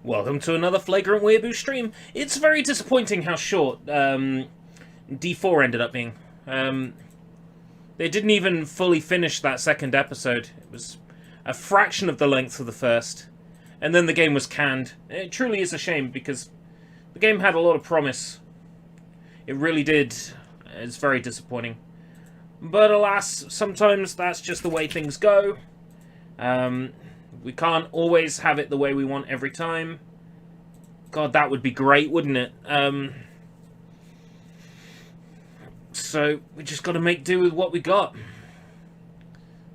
Welcome to another FlagrantWeeaboo stream. It's very disappointing how short D4 ended up being. They didn't even fully finish that second episode. It was a fraction of the length of the first. And then the game was canned. It truly is a shame because the game had a lot of promise. It really did. It's very disappointing. But alas, sometimes that's just the way things go. We can't always have it the way we want every time. God, that would be great, wouldn't it? So, we just got to make do with what we got.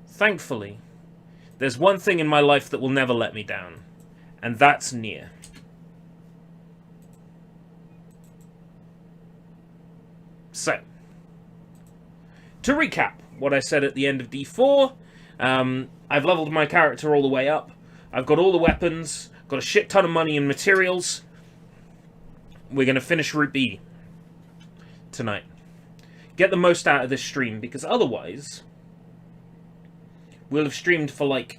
Thankfully, there's one thing in my life that will never let me down. And that's NieR. So, to recap what I said at the end of D4, I've leveled my character all the way up. I've got all the weapons, got a shit ton of money and materials. We're going to finish Route B tonight. Get the most out of this stream, because otherwise we'll have streamed for like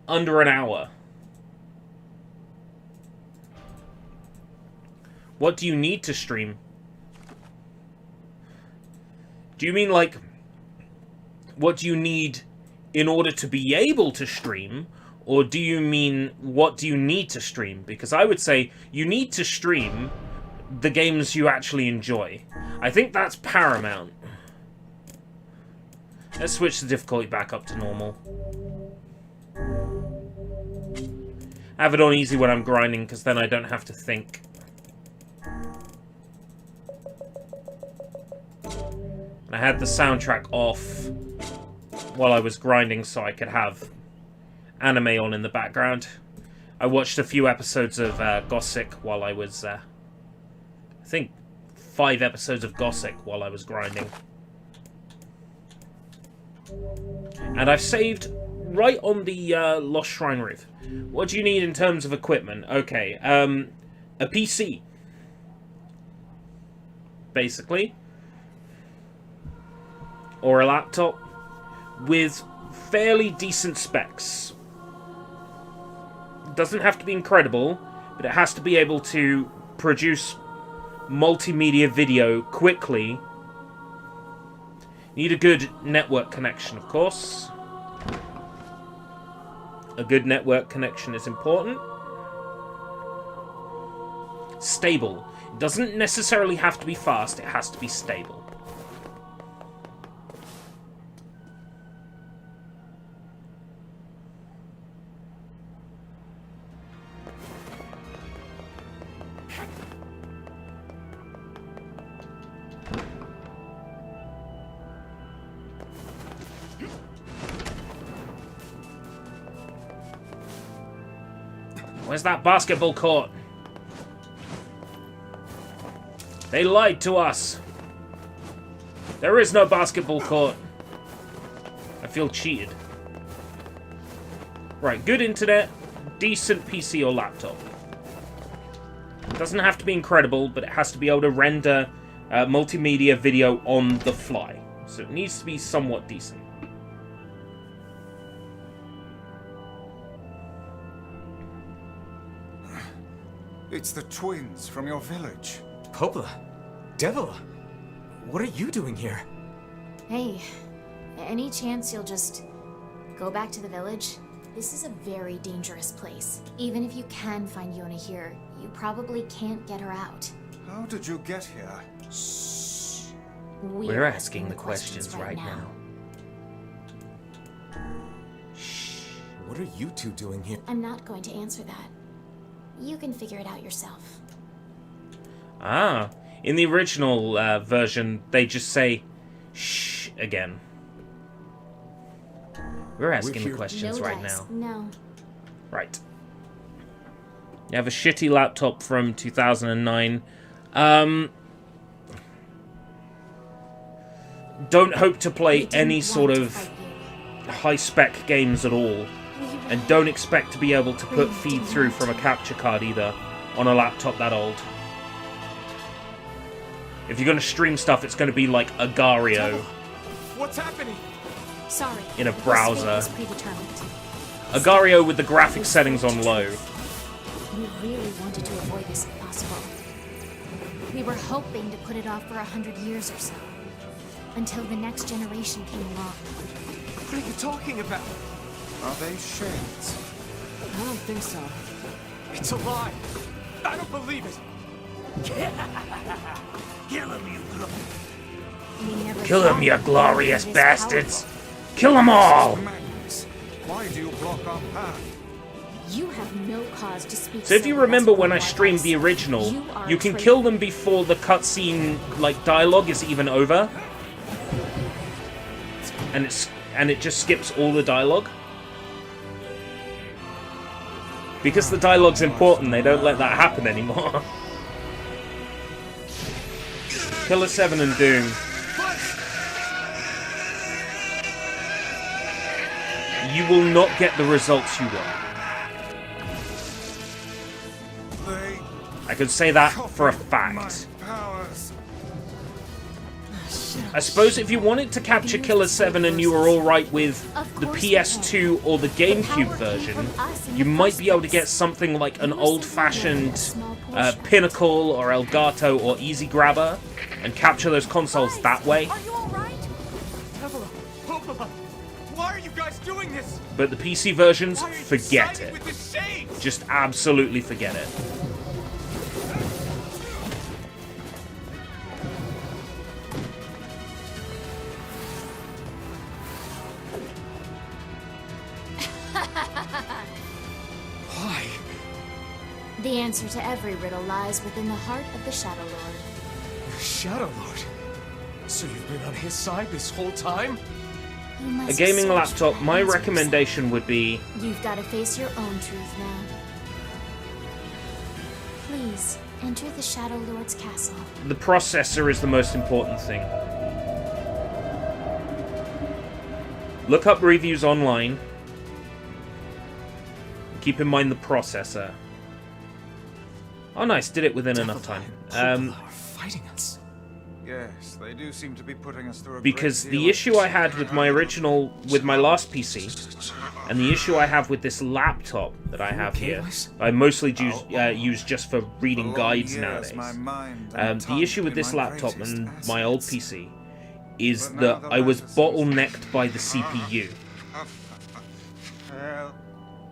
under an hour. What do you need to stream? Do you mean like, what do you need in order to be able to stream? Or do you mean, what do you need to stream? Because I would say you need to stream the games you actually enjoy. I think that's paramount. Let's switch the difficulty back up to normal. I have it on easy when I'm grinding, because then I don't have to think. I had the soundtrack off while I was grinding so I could have anime on in the background. I watched a few episodes of Gossick while I was, I think 5 episodes of Gossick while I was grinding. And I've saved right on the Lost Shrine roof. What do you need in terms of equipment? Okay, a PC. Basically. Or a laptop with fairly decent specs. It doesn't have to be incredible, but it has to be able to produce multimedia video quickly. Need a good network connection, of course. A good network connection is important. Stable. It doesn't necessarily have to be fast, it has to be stable. Where's that basketball court? They lied to us. There is no basketball court. I feel cheated. Right, good internet, decent PC or laptop. It doesn't have to be incredible, but it has to be able to render multimedia video on the fly. So it needs to be somewhat decent. It's the twins from your village. Popla, Devila, what are you doing here? Hey, any chance you'll just go back to the village? This is a very dangerous place. Even if you can find Yona here, you probably can't get her out. How did you get here? Shh. We're asking the questions right now. Shh. What are you two doing here? I'm not going to answer that. You can figure it out yourself. Ah, in the original version, they just say, shh, again. We're asking the questions right now. No. Right. You have a shitty laptop from 2009. Don't hope to play any sort of high-spec games at all. And don't expect to be able to put feed through from a capture card either on a laptop that old. If you're going to stream stuff, it's going to be like Agario. What's happening? Sorry. In a browser. Agario with the graphic settings on low. We really wanted to avoid this if possible. We were hoping to put it off for 100 years or so, until the next generation came along. What are you talking about? Are they shades? I don't think so. It's a lie. I don't believe it. Kill him, you We never Kill thought them, you we'd be glorious this bastards! powerful. Kill them all! Madness. Why do you block our path? You have no cause to speak. So if you so remember when I aggressively streamed like the us. original, You are you a can traitor. kill them before the cutscene, like, dialogue is even over. And it just skips all the dialogue. Because the dialogue's important, they don't let that happen anymore. Killer 7 and Doom. You will not get the results you want. They I can say that for a copy fact. my powers. I suppose if you wanted to capture Killer 7 and you were alright with the PS2 or the GameCube version, you might be able to get something like an old-fashioned Pinnacle or Elgato or Easy Grabber and capture those consoles that way. Are you alright? Devil, Popala, why are you guys doing this? But the PC versions, Why are you forget siding it. with the shades? Just absolutely forget it. Why? The answer to every riddle lies within the heart of the Shadow Lord. Shadow Lord. So you've been on his side this whole time? You must A gaming search laptop, for my answers. recommendation would be... You've got to face your own truth now. Please, enter the Shadow Lord's castle. The processor is the most important thing. Look up reviews online. Keep in mind the processor. Oh nice, did it within enough time. Popala are fighting us. Yes, they do seem to be putting us through a Because great the deal of issue I had with my original, with my last PC, and the issue I have with this laptop that I have here, I mostly use just for For reading long guides years, nowadays. my mind and The tongue issue with have been this my laptop greatest and my old assets. PC is But now that the I was latter seems- bottlenecked by the CPU. Well,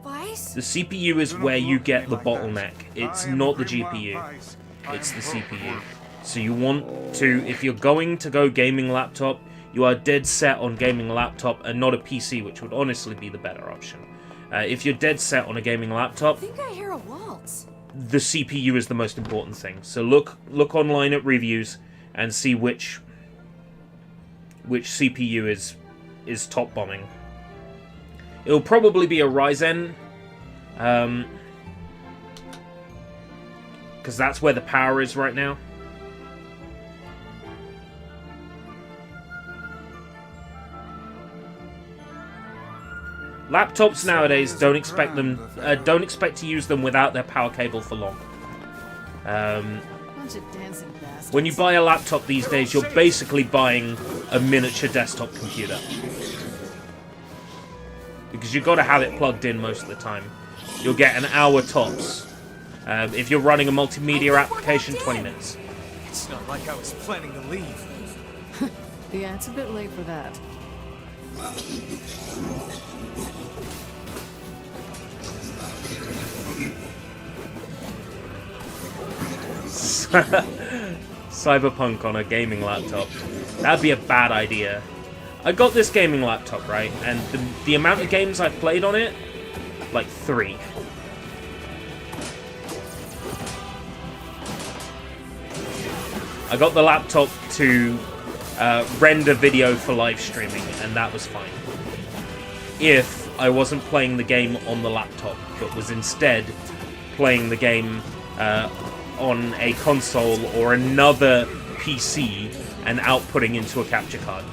Vice? The CPU is do not where you look at get me the like that. bottleneck. It's I am not the Grimoire GPU. Vice. I It's am the CPU. Grimoire. So you want to, if you're going to go gaming laptop, you are dead set on gaming laptop and not a PC, which would honestly be the better option. If you're dead set on a gaming laptop, I think I hear a waltz. the CPU is the most important thing. So look online at reviews and see which CPU is top bombing. It'll probably be a Ryzen, because that's where the power is right now. Laptops nowadays don't expect to use them without their power cable for long. Bunch of dancing bastards. When you buy a laptop these days, you're basically buying a miniature desktop computer. Because you've got to have it plugged in most of the time. You'll get an hour tops. If you're running a multimedia application, 20 minutes. It's not like I was planning to leave. Yeah, it's a bit late for that. Cyberpunk on a gaming laptop. That'd be a bad idea. I got this gaming laptop, right? And the amount of games I've played on it, like 3. I got the laptop to render video for live streaming, and that was fine. If I wasn't playing the game on the laptop, but was instead playing the game on a console or another PC and outputting into a capture card.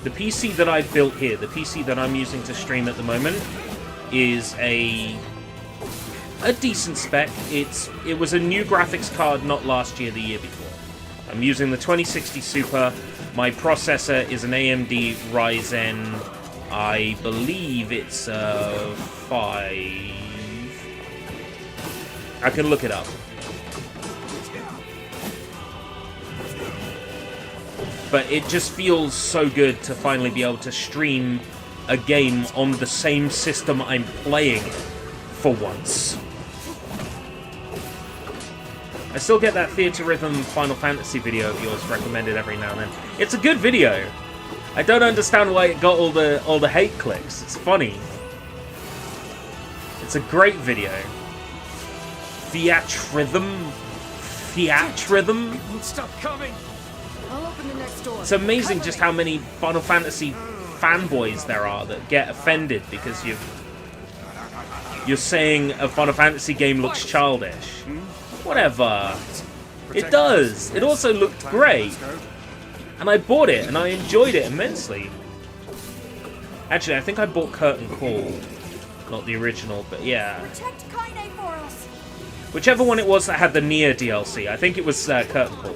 The PC that I've built here, the PC that I'm using to stream at the moment, is a decent spec. It was a new graphics card, not last year, the year before. I'm using the 2060 Super. My processor is an AMD Ryzen. I believe it's 5. I can look it up. But it just feels so good to finally be able to stream a game on the same system I'm playing for once. I still get that Theatre Rhythm Final Fantasy video of yours recommended every now and then. It's a good video. I don't understand why it got all the hate clicks. It's funny. It's a great video. Theatre Rhythm. Won't stop coming. I'll open the next door. It's amazing just how many Final Fantasy fanboys there are that get offended because you're saying a Final Fantasy game looks childish. Whatever. It does. It also looked great. And I bought it, and I enjoyed it immensely. Actually, I think I bought Curtain Call. Not the original, but yeah. Protect Kaine for us. Whichever one it was that had the NieR DLC. I think it was Curtain Call.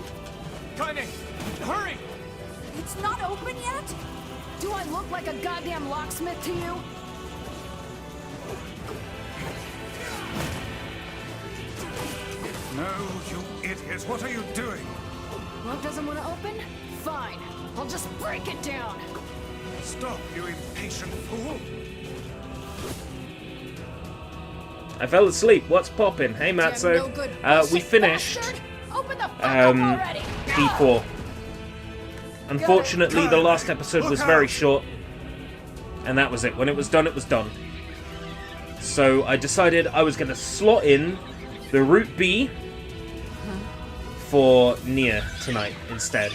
Kaine, hurry! It's not open yet? Do I look like a goddamn locksmith to you? No, you idiots! What are you doing? Lock doesn't want to open? Fine. I'll just break it down. Stop, you impatient fool! I fell asleep. What's poppin'? Hey, Matzo. No good We bullshit finished bastard. Open the fuck up already. D4. Unfortunately, the last episode was very short. And that was it. When it was done, it was done. So I decided I was going to slot in the Route B for NieR tonight instead.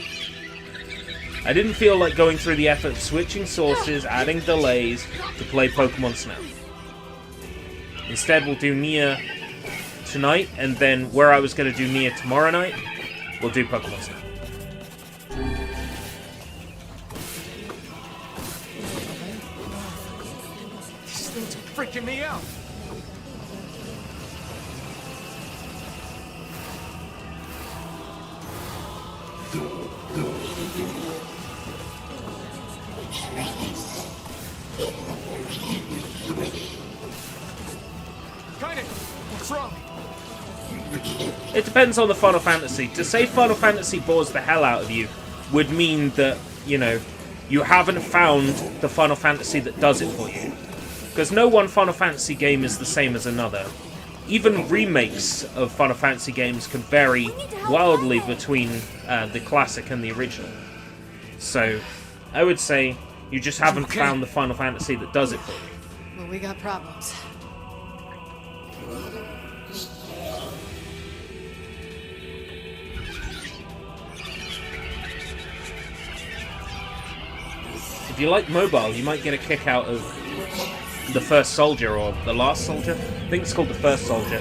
I didn't feel like going through the effort of switching sources, adding delays to play Pokemon Snap. Instead, we'll do NieR tonight, and then where I was going to do NieR tomorrow night, we'll do Pokemon Snap. These things are freaking me out. Kaine, what's wrong? It depends on the Final Fantasy. To say Final Fantasy bores the hell out of you would mean that, you know, you haven't found the Final Fantasy that does it for you. Because no one Final Fantasy game is the same as another. Even remakes of Final Fantasy games can vary wildly between the classic and the original. So, I would say you just haven't found the Final Fantasy that does it for you. Well, we got problems. If you like mobile, you might get a kick out of The First Soldier or The Last Soldier. I think it's called The First Soldier.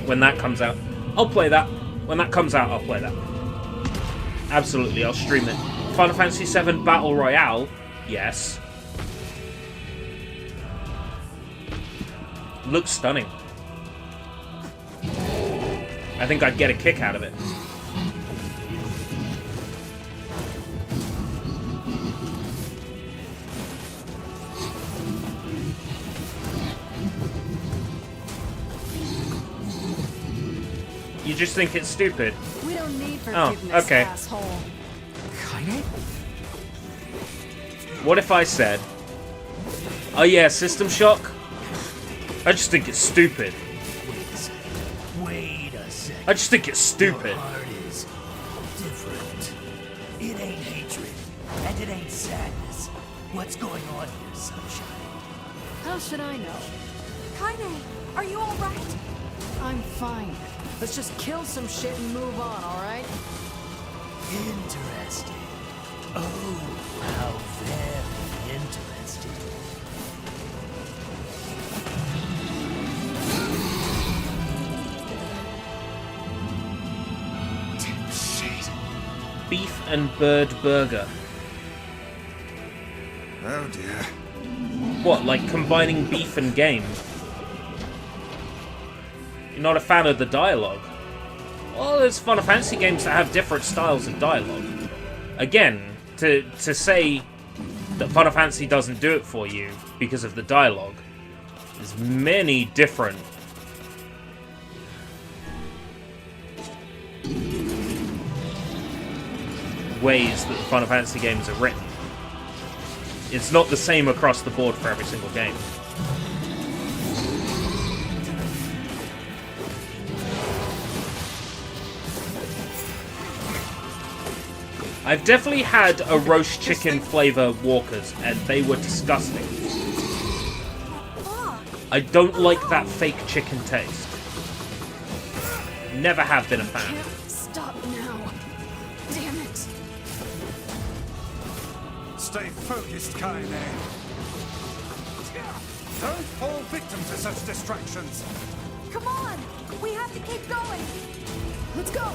When that comes out, I'll play that. When that comes out, I'll play that. Absolutely, I'll stream it. Final Fantasy VII Battle Royale, yes. Looks stunning. I think I'd get a kick out of it. You just think it's stupid. We don't need forgiveness, okay. asshole. Kaine? What if I said, oh yeah, System Shock? I just think it's stupid. Wait a second. I just think it's stupid. Your heart is different. It ain't hatred, and it ain't sadness. What's going on here, Sunshine? How should I know? Kaine, are you all right? I'm fine. Let's just kill some shit and move on, alright? Interesting. Oh, how very interesting. Beef and bird burger. Oh dear. What, like combining beef and game? You're not a fan of the dialogue? Well, there's Final Fantasy games that have different styles of dialogue. Again, to say that Final Fantasy doesn't do it for you because of the dialogue, there's many different ways that the Final Fantasy games are written. It's not the same across the board for every single game. I've definitely had a roast chicken flavor Walkers, and they were disgusting. I don't like that fake chicken taste. Never have been a fan. Can't stop now. Damn it. Stay focused, Kaine. Don't fall victim to such distractions. Come on. We have to keep going. Let's go.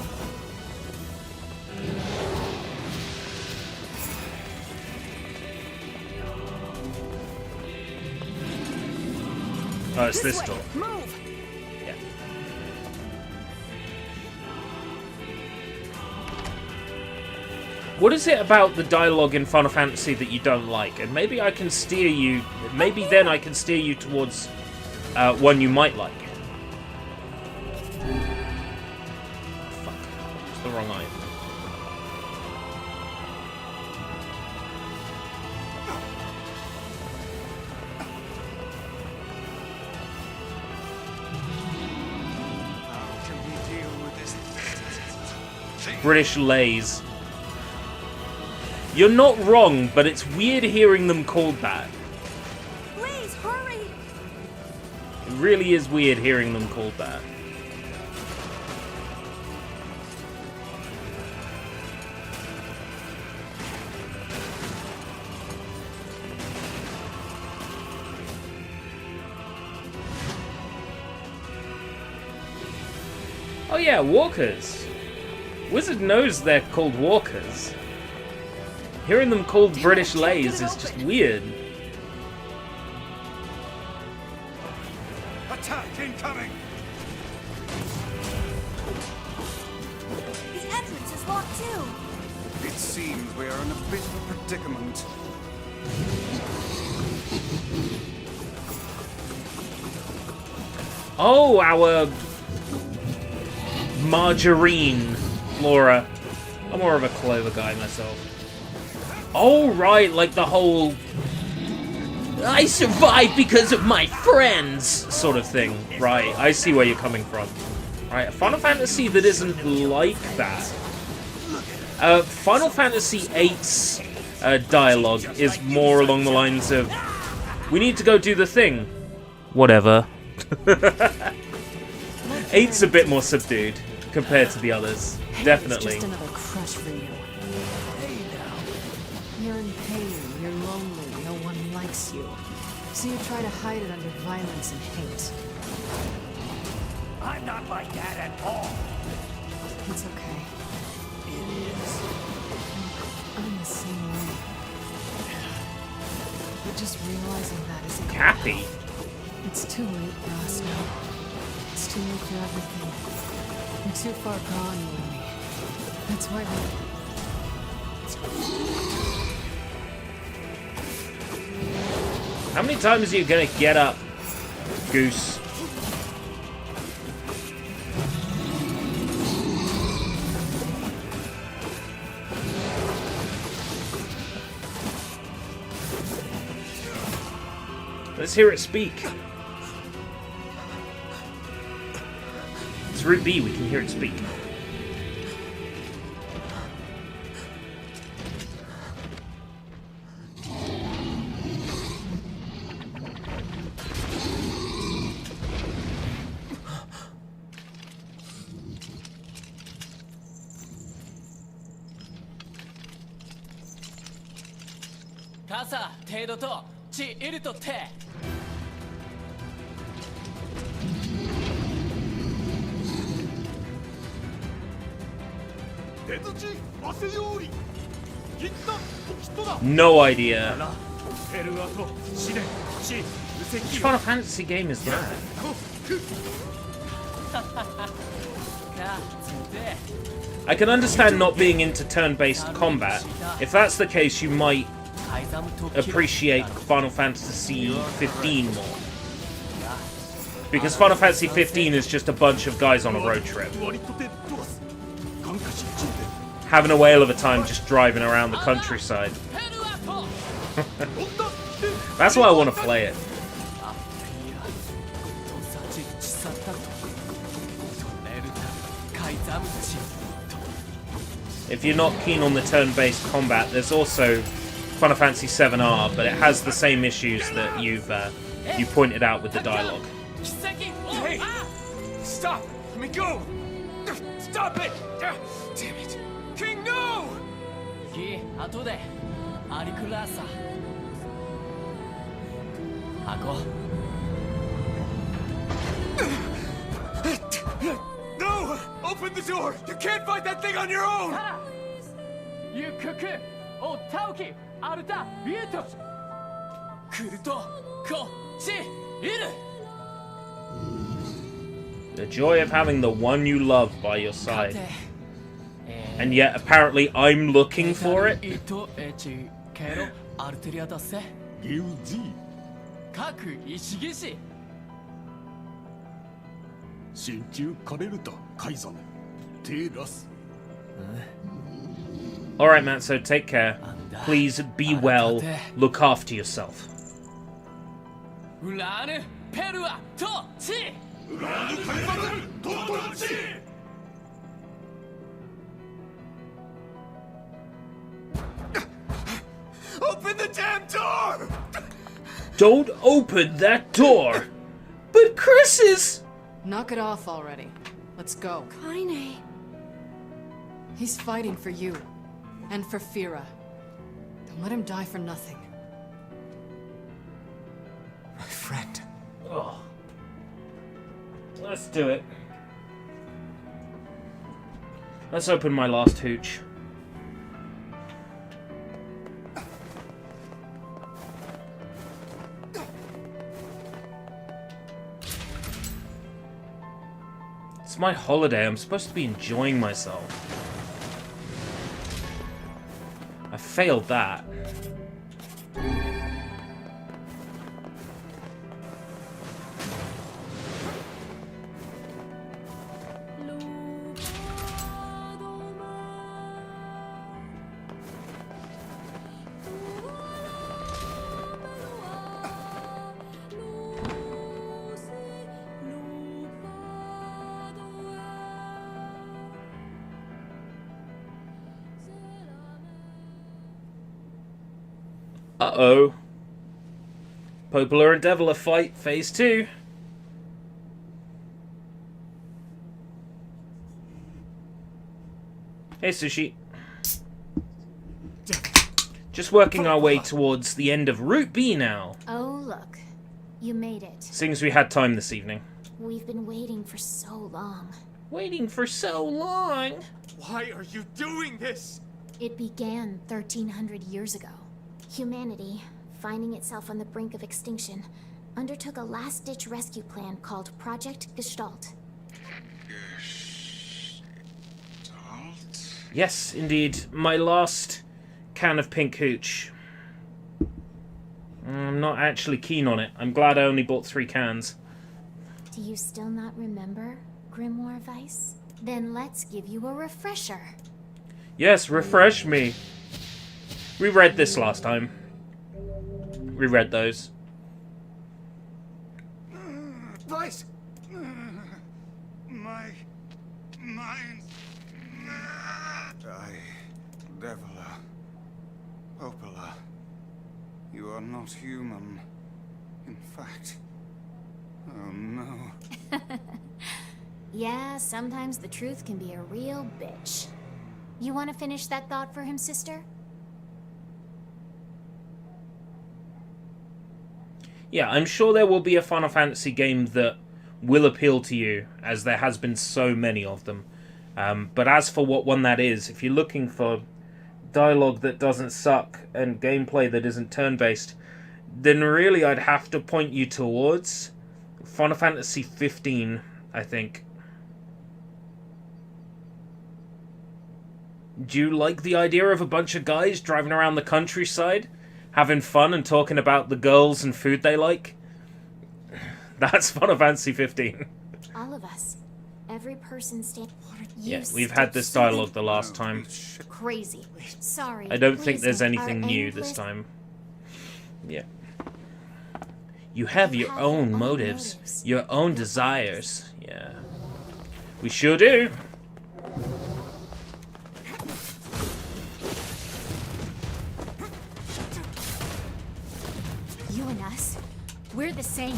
Oh, it's this way. door. Move. Yeah. What is it about the dialogue in Final Fantasy that you don't like? And maybe I can steer you... Maybe then I can steer you towards one you might like. Fuck. It's the wrong item. How can we deal with this? British lays. You're not wrong, but it's weird hearing them called that. Please, hurry. It really is weird hearing them called that. Oh yeah, walkers. Wizard knows they're called walkers. Hearing them called British lays is just weird. Attack incoming! The entrance is locked too. It seems we are in a bit of a predicament. Oh, our margarine Laura. I'm more of a clover guy myself. Oh, right, like the whole I survived because of my friends sort of thing. Right, I see where you're coming from. Right, a Final Fantasy that isn't like that. Final Fantasy VIII's dialogue is more along the lines of, we need to go do the thing. Whatever. 8's a bit more subdued compared to the others. Definitely. It's just another crush for you. You're in pain, you're lonely, no one likes you. So you try to hide it under violence and hate. I'm not like that at all. It's okay. It is. I'm the same way. But just realizing that isn't Happy. It's too late for us now. It's too late for everything. We're too far gone, you and me. That's why How many times are you gonna get up, Goose? Let's hear it speak. It's Route B, we can hear it speak. Kasa, Tedo to, Chi Iri to Te. No idea. Which Final Fantasy game is that? I can understand not being into turn-based combat. If that's the case, you might appreciate Final Fantasy 15 more. Because Final Fantasy 15 is just a bunch of guys on a road trip. Having a whale of a time just driving around the countryside. That's why I want to play it. If you're not keen on the turn-based combat, there's also Final Fantasy 7R, but it has the same issues that you pointed out with the dialogue. Hey! Stop! Let me go! Stop it! Damn it! King, no! No! Open the door! You can't fight that thing on your own! The joy of having the one you love by your side. And yet, apparently, I'm looking for it? Alright, man, so take care. Please be well. Look after yourself. Open the damn door! Don't open that door! But Chris is... Knock it off already. Let's go. Kaine. He's fighting for you. And for Fira. Don't let him die for nothing. My friend. Oh. Let's do it. Let's open my last hooch. It's my holiday. I'm supposed to be enjoying myself. I failed that. Uh-oh. Popola and Deviler fight, phase 2. Hey, Sushi. Just working our way towards the end of Route B now. Oh, look. You made it. Seems we had time this evening. We've been waiting for so long. Waiting for so long? Why are you doing this? It began 1,300 years ago. Humanity, finding itself on the brink of extinction, undertook a last-ditch rescue plan called Project Gestalt. Gestalt? Yes, indeed. My last can of pink hooch. I'm not actually keen on it. I'm glad I only bought 3 cans. Do you still not remember, Grimoire Vice? Then let's give you a refresher. Yes, refresh me. We read this last time. We read those. Vice! My mind. Deviler. Popola. You are not human. In fact. Oh no. Yeah, sometimes the truth can be a real bitch. You want to finish that thought for him, sister? Yeah, I'm sure there will be a Final Fantasy game that will appeal to you, as there has been so many of them. But as for what one that is, if you're looking for dialogue that doesn't suck and gameplay that isn't turn-based, then really I'd have to point you towards Final Fantasy 15, I think. Do you like the idea of a bunch of guys driving around the countryside, having fun and talking about the girls and food they like? That's Final Fantasy 15. All of us. Every person Yeah, we've had this dialogue the last time. Crazy. Sorry. I don't think there's Listen, anything our new this time. Yeah. You have your own motives, your own desires. Yeah. We sure do. You and us, we're the same.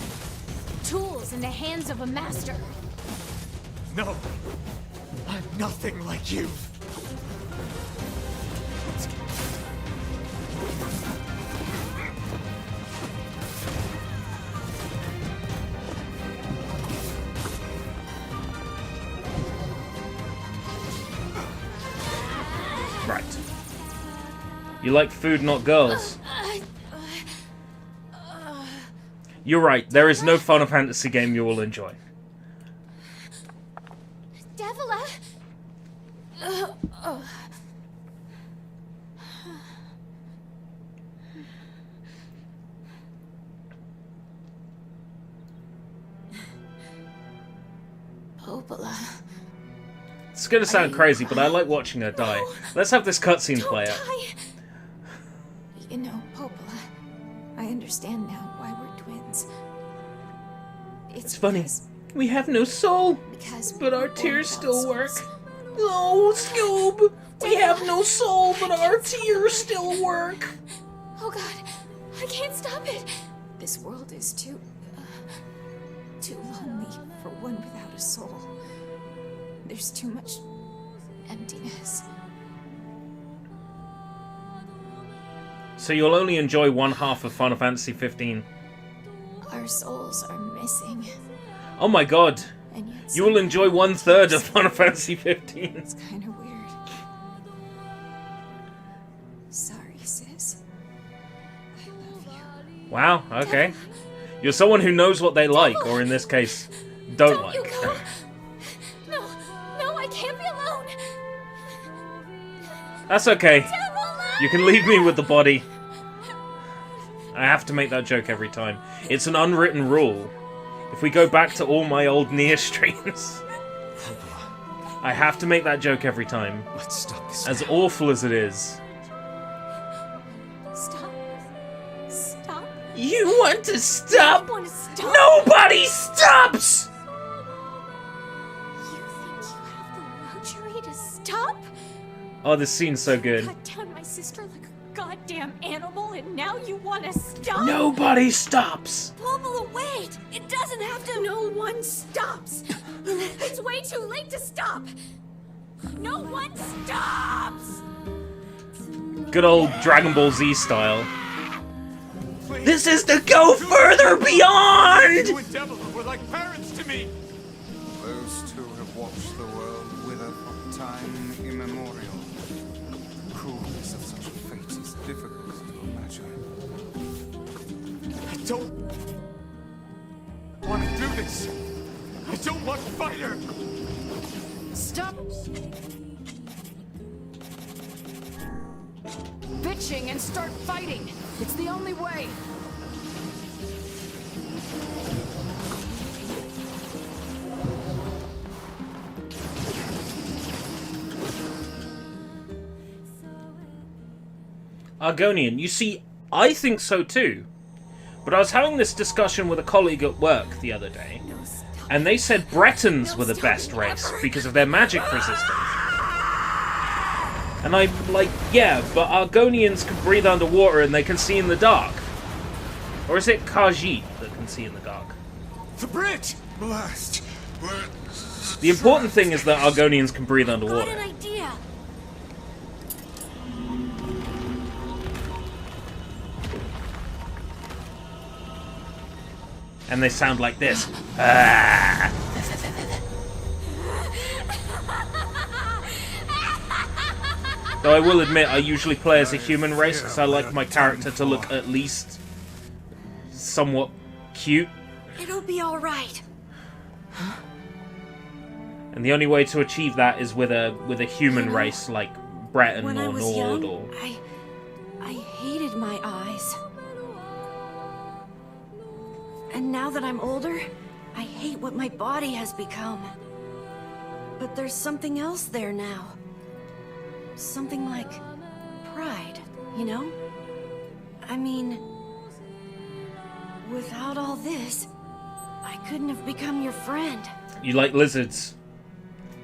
Tools in the hands of a master. No! I'm nothing like you! Right. You like food, not girls. You're right, there is no Final Fantasy game you will enjoy. Devila! Popola. It's gonna sound crazy, but I like watching her die. Let's have this cutscene play out. You know, Popola, I understand now why we're twins. It's funny. We have no soul, but our tears still work. Oh, Scoob! We have no soul, but our tears still work. Oh God, I can't stop it. This world is too lonely for one without a soul. There's too much emptiness. So you'll only enjoy one half of Final Fantasy 15. Our souls are missing. Oh my god. And yet You will enjoy 1/3 of Final Fantasy 15. It's kind of weird. Sorry, sis. I love you. Wow, okay. You're someone who knows what they like, or in this case, don't like. You go. No, I can't be alone. That's okay. You can leave me with the body. I have to make that joke every time. It's an unwritten rule. If we go back to all my old NieR streams, I have to make that joke every time. Let's stop this. As awful as it is. Stop. You want to stop? I want to stop. Nobody stops! You think you have the luxury to stop? Oh, this scene's so good. Cut down my sister like a goddamn animal, and now you want to stop? Nobody stops! Popola, wait! It doesn't have to. No one stops. It's way too late to stop. No one stops. Good old Dragon Ball Z style. Please. This is to go further beyond! You and Devila were like parents to me! Those two have watched the world wither from time immemorial. The cruelness of such a fate is difficult to imagine. I don't want to do this! I don't want to fight her! Stop bitching and start fighting. It's the only way. Argonian, you see, I think so too. But I was having this discussion with a colleague at work the other day, and they said Bretons were the best race because of their magic resistance. And I'm like, yeah, but Argonians can breathe underwater and they can see in the dark. Or is it Khajiit that can see in the dark? The bridge! Blast! The important thing is that Argonians can breathe underwater. Got an idea. And they sound like this. Ah. Though I will admit, I usually play as a human race because I like my character to look at least somewhat cute. It'll be all right. And the only way to achieve that is with a human race like Breton when I or was Nord young, or... I hated my eyes. And now that I'm older, I hate what my body has become. But there's something else there now. Something like pride, you know? I mean, without all this, I couldn't have become your friend. You like lizards.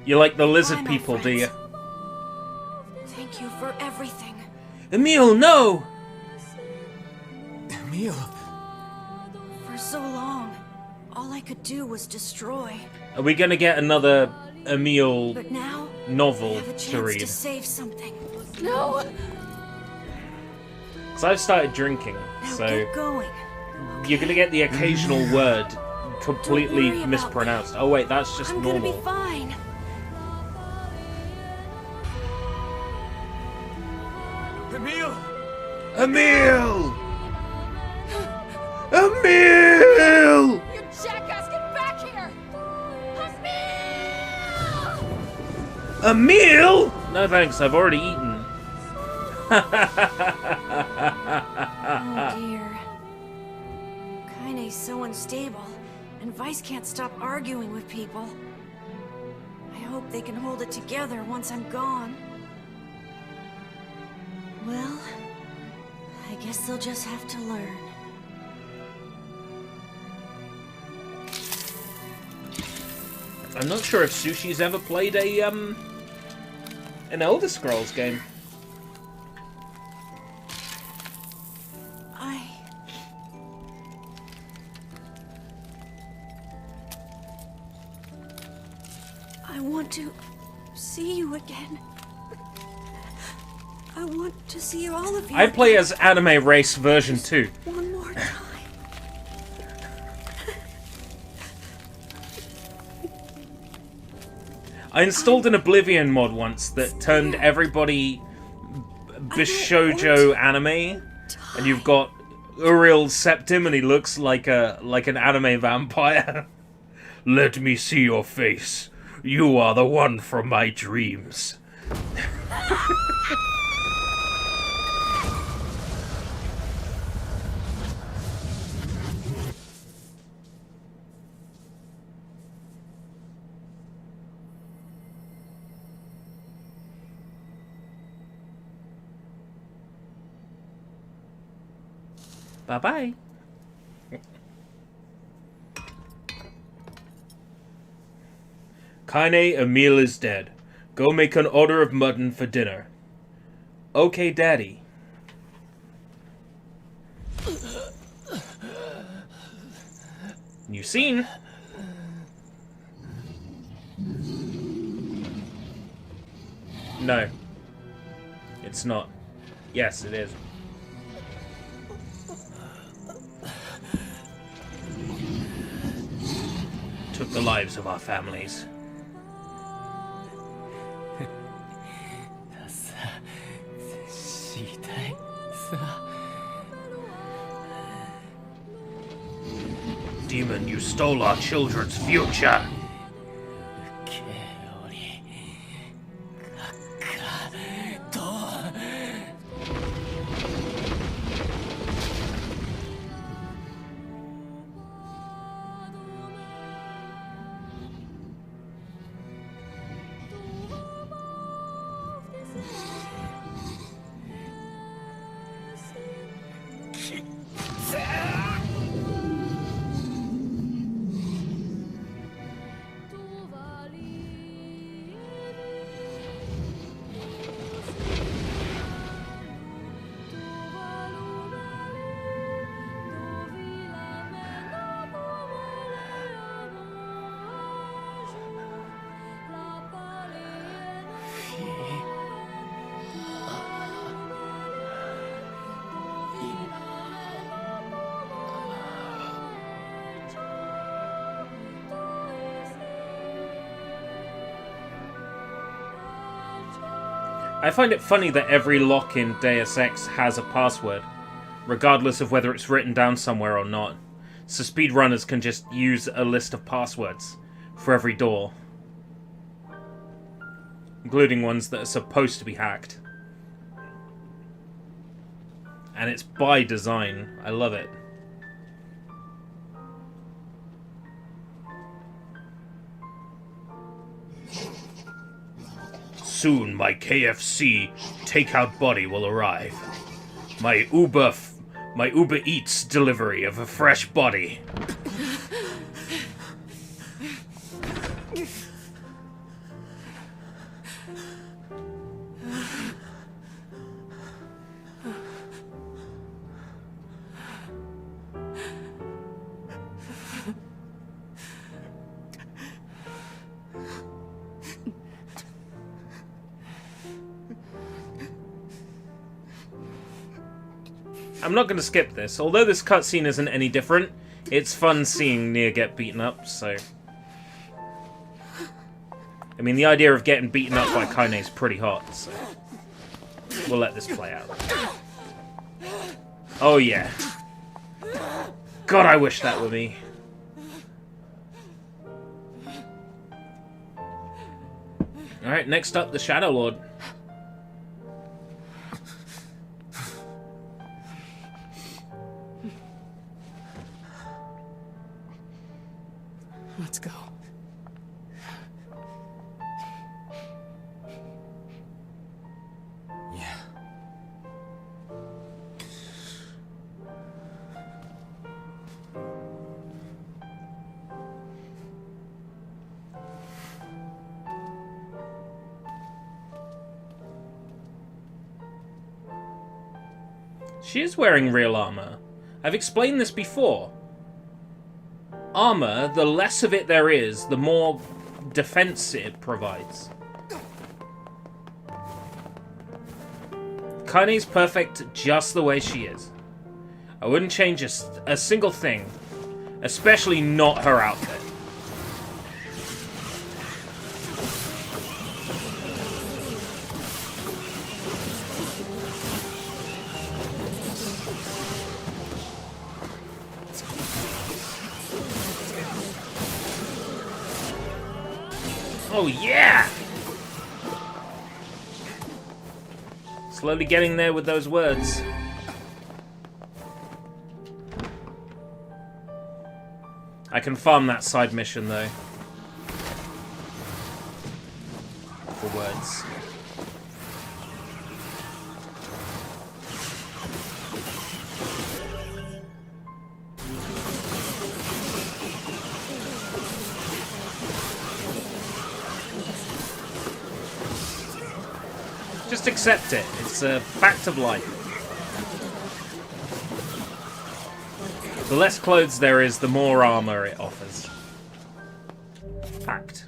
You like the lizard Bye, my people, do you? friends. Thank you for everything. Emil, no! Emil. For so long, all I could do was destroy. Are we gonna get another Emil But now, novel I have a to chance read? to save something. No! Because I've started drinking, Now so get going. you're gonna get the occasional word completely worry about mispronounced. Oh wait, that's just I'm gonna normal. be fine. Emil! Emil! Emil! You jackass, get back here! Emil! Emil? No thanks, I've already eaten. Oh dear. Kaine's so unstable, and Vice can't stop arguing with people. I hope they can hold it together once I'm gone. Well, I guess they'll just have to learn. I'm not sure if Sushi's ever played a an Elder Scrolls game. I want to see you again. I want to see all of you. I play as Anime Race version 2. One more time. I installed an Oblivion mod once that turned everybody Bishoujo anime, and you've got Uriel Septim, and he looks like an anime vampire. Let me see your face. You are the one from my dreams. Bye-bye. Kaine, Emil is dead. Go make an order of mutton for dinner. Okay, Daddy. You seen? No. It's not. Yes, it is. Took the lives of our families. Demon, you stole our children's future. I find it funny that every lock in Deus Ex has a password, regardless of whether it's written down somewhere or not. So speedrunners can just use a list of passwords for every door, including ones that are supposed to be hacked. And it's by design. I love it. Soon my KFC takeout body will arrive. My Uber Eats delivery of a fresh body. I'm not going to skip this. Although this cutscene isn't any different, it's fun seeing NieR get beaten up, so... I mean, the idea of getting beaten up by Kaine is pretty hot, so... We'll let this play out. Oh, yeah. God, I wish that were me. Alright, next up, the Shadow Lord. Let's go. Yeah. She is wearing real armor. I've explained this before. Armor, the less of it there is, the more defense it provides. Kaine's perfect just the way she is. I wouldn't change a single thing, especially not her outfit. Oh, yeah! Slowly getting there with those words. I can farm that side mission, though. For words. Just accept it. It's a fact of life. The less clothes there is, the more armor it offers. Fact.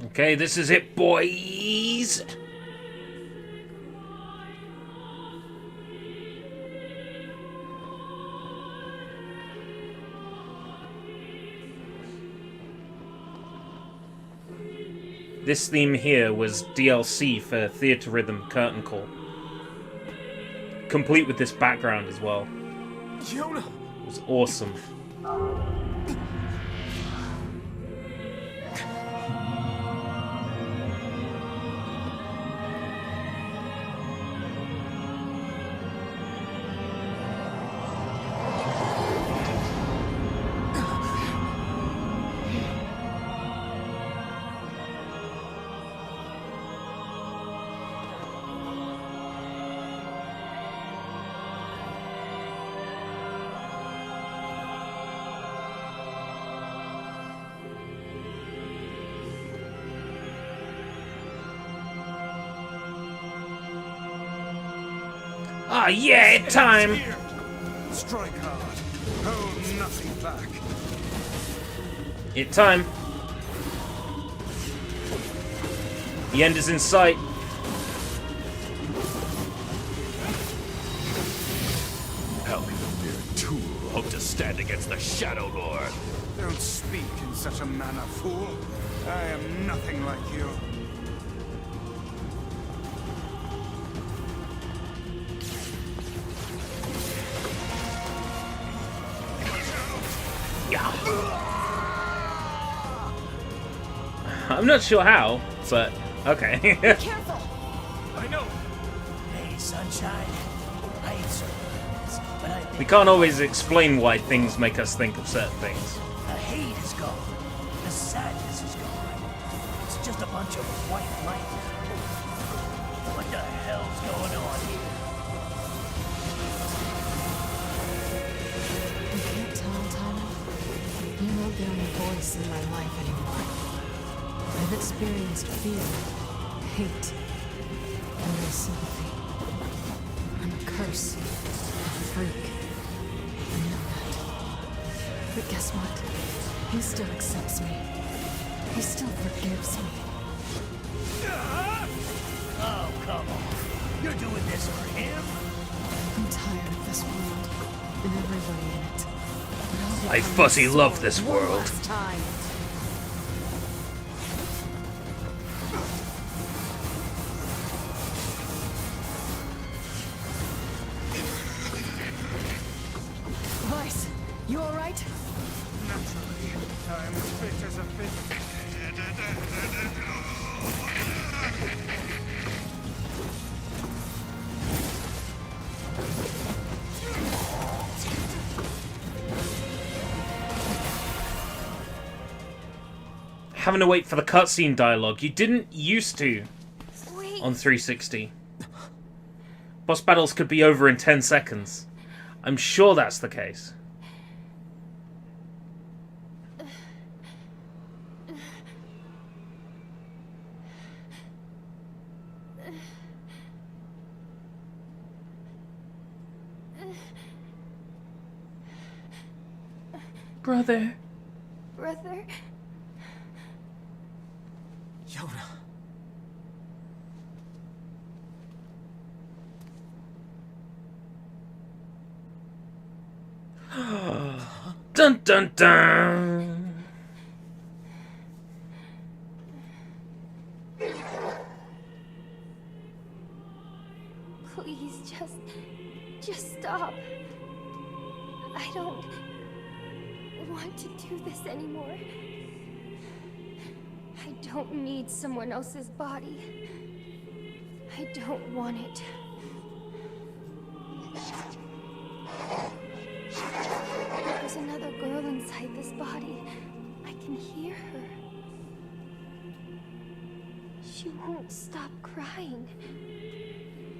Okay, this is it, boys! This theme here was DLC for Theatre Rhythm Curtain Call. Complete with this background as well. Yona! It was awesome. Ah, yeah, time! Strike hard. Hold nothing back. It time. The end is in sight. How can a mere tool hope to stand against the Shadow Lord? Don't speak in such a manner, fool. I am nothing like you. I'm not sure how, but okay. Careful! I know. Hey, sunshine. I ain't surprised, but I think We can't always explain why things make us think of certain things. the hate is gone. The sadness is gone. It's just a bunch of white light. What the hell's going on here? You can't tell, Tyler. You're not the only voice in my life anymore. I've experienced fear, hate, and no sympathy. I'm a curse, a freak. I know that. But guess what? He still accepts me. He still forgives me. Oh, come on. You're doing this for him? I'm tired of this world and everybody in it. But I'll I become fuzzy this love sword this one world. last time. Vice, you alright? Naturally, I'm fit as a fish. Having to wait for the cutscene dialogue. You didn't used to Wait. on 360. Boss battles could be over in 10 seconds. I'm sure that's the case. Brother. Brother. Yona. Dun dun dun. Please, just stop. I don't want to do this anymore. I don't need someone else's body. I don't want it. There's another girl inside this body. I can hear her. She won't stop crying.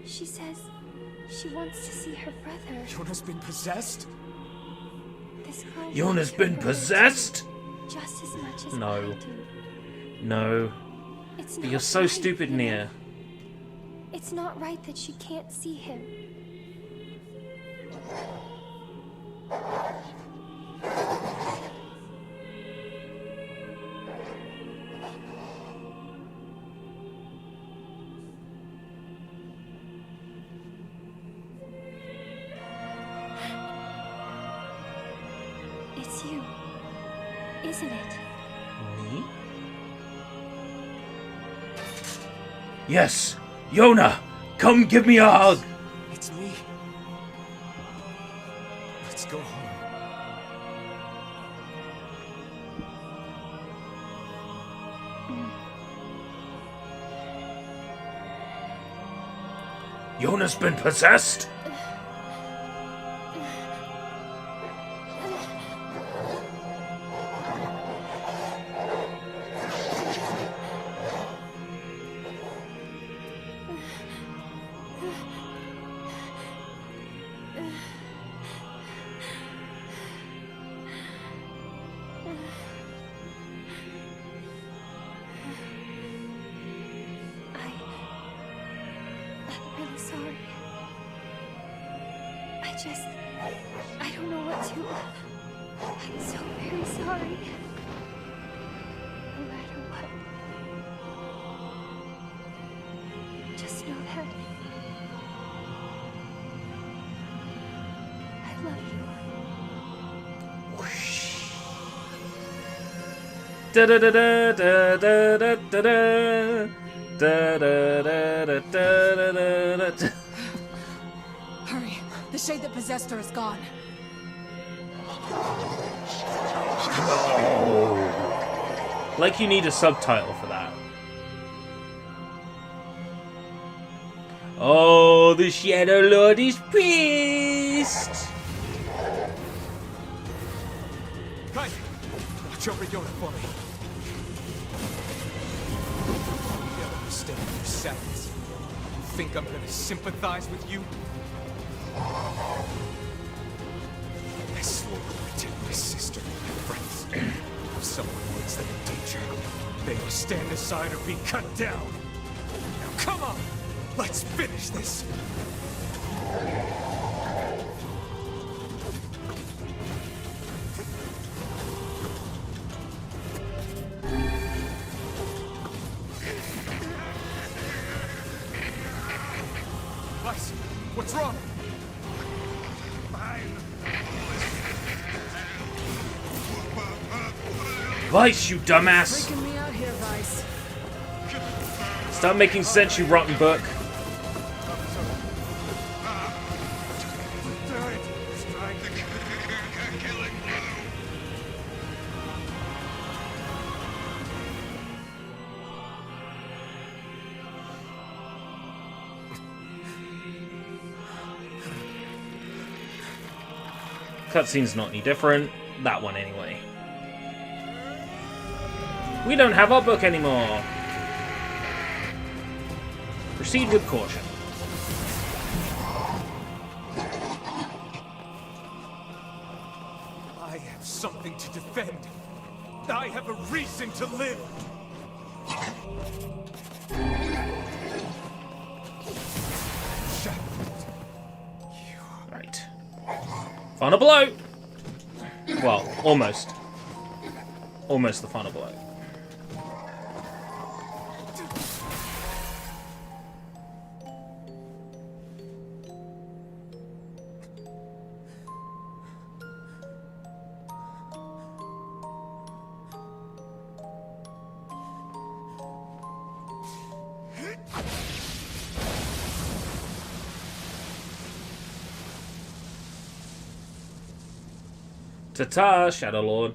She says she wants to see her brother. Yona's been possessed? This girl Yona's wants her been brother possessed? just as much as No. I do. No. It's But not you're so right, stupid, you know? NieR. It's not right that she can't see him. It's you, isn't it? Me? Yes! Yona! Come give me a hug! It's me. Let's go home. Yona's been possessed? I'm really sorry. I don't know what to. I'm so very sorry. No matter what. Just know that I love you. Da da da da da da da da da. Da da da da da da da. Hurry. The shade that possessed her is gone. No. Like you need a subtitle for that. Oh, the Shadow Lord is pissed! Guys, watch over Yona for me. You don't understand your sadness. You think I'm gonna sympathize with you? I swore to protect my sister and my friends. If someone puts them in danger, they will stand aside or be cut down. Now come on! Let's finish this! Vice, what's wrong? Vice, you dumbass! Freaking me out here, Vice. Stop making sense, you rotten book. Cutscene's not any different. That one anyway. We don't have our book anymore. Proceed with caution. I have something to defend. I have a reason to live. Right. Final blow! Well, almost. Almost the final blow. Ta-ta, Shadow Lord.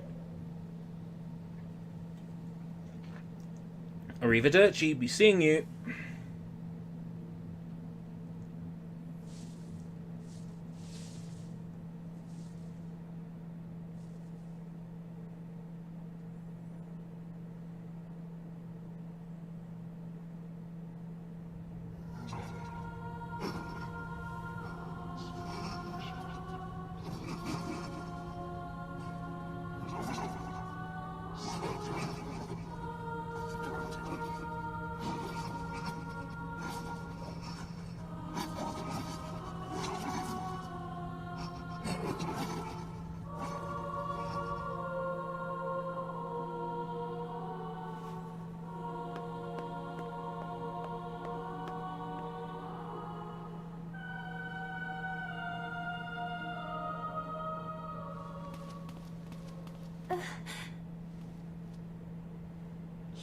Arrivederci, be seeing you.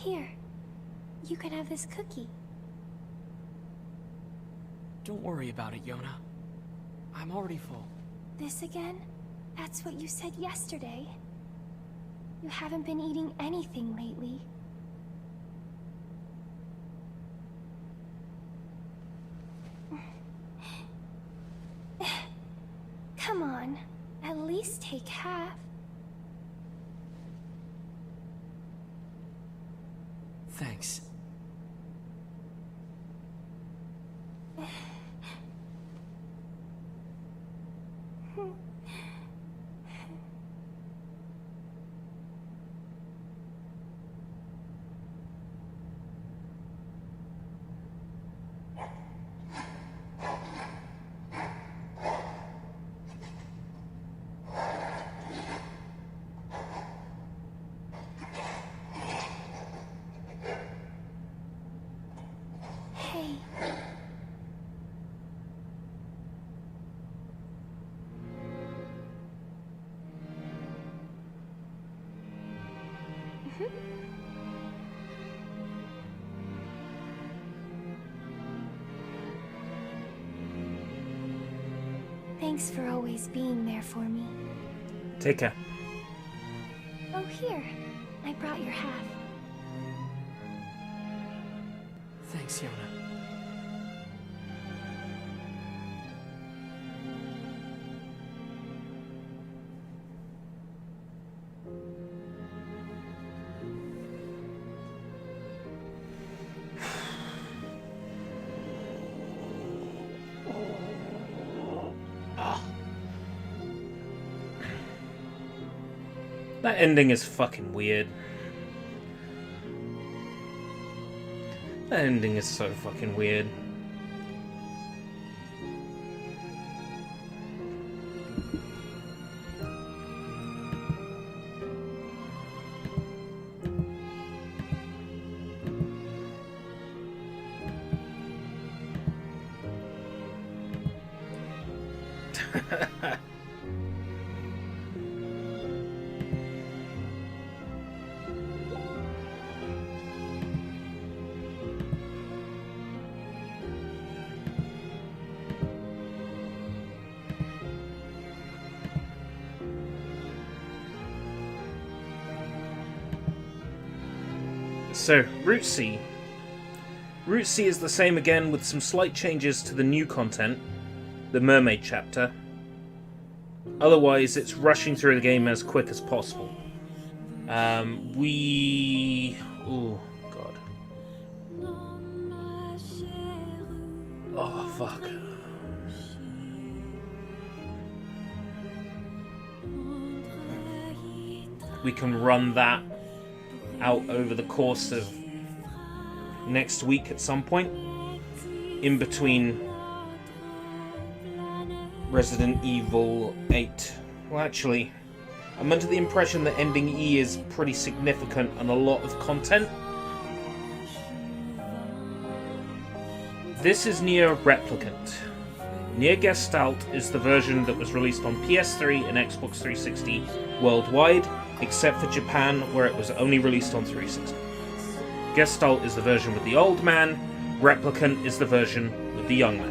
Here, you can have this cookie. Don't worry about it, Yona. I'm already full. This again? That's what you said yesterday. You haven't been eating anything lately. Come on, at least take half. Thanks. Hey. Thanks for always being there for me. Take care. Oh, here. I brought your half. Thanks, Yona. That ending is fucking weird. That ending is so fucking weird. So, Route C. Route C is the same again with some slight changes to the new content, the Mermaid chapter. Otherwise, it's rushing through the game as quick as possible. Oh, God. Oh, fuck. We can run that out over the course of next week at some point, in between Resident Evil 8. Well, actually, I'm under the impression that ending E is pretty significant and a lot of content. This is NieR Replicant. NieR Gestalt is the version that was released on PS3 and Xbox 360 worldwide, except for Japan, where it was only released on 360. Gestalt is the version with the old man, Replicant is the version with the young man.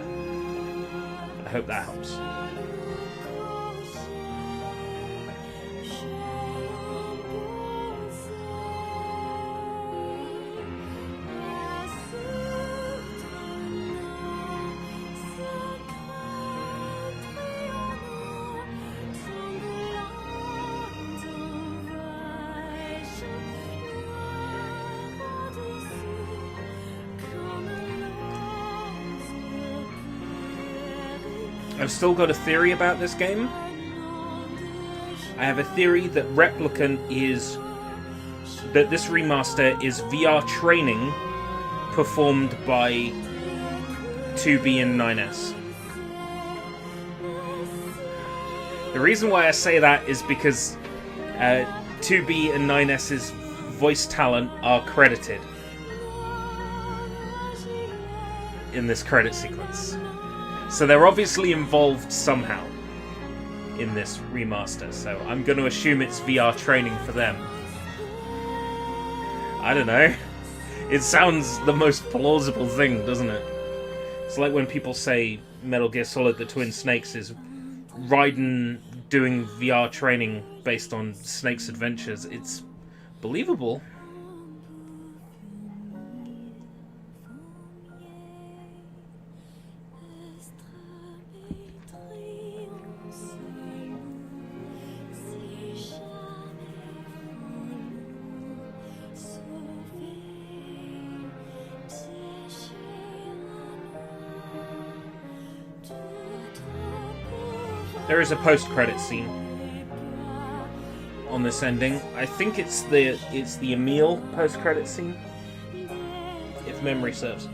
I hope that helps. I've still got a theory about this game. I have a theory that Replicant is... that this remaster is VR training performed by 2B and 9S. The reason why I say that is because 2B and 9S's voice talent are credited in this credit sequence. So they're obviously involved somehow in this remaster, so I'm going to assume it's VR training for them. I don't know. It sounds the most plausible thing, doesn't it? It's like when people say Metal Gear Solid The Twin Snakes is Raiden doing VR training based on Snake's adventures. It's believable. There is a post-credit scene on this ending. I think it's the Emil post-credit scene, if memory serves.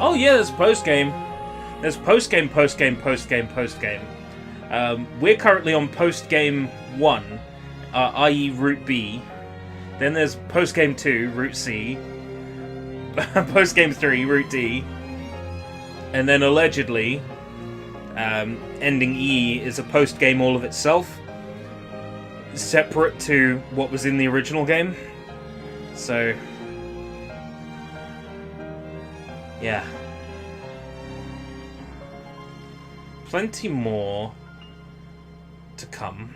Oh yeah, there's post-game. There's post-game, post-game, post-game, post-game. We're currently on post-game 1, i.e. Route B. Then there's post-game 2, Route C. post-game 3, Route D. And then allegedly, ending E is a post-game all of itself, separate to what was in the original game. So, yeah. Plenty more to come.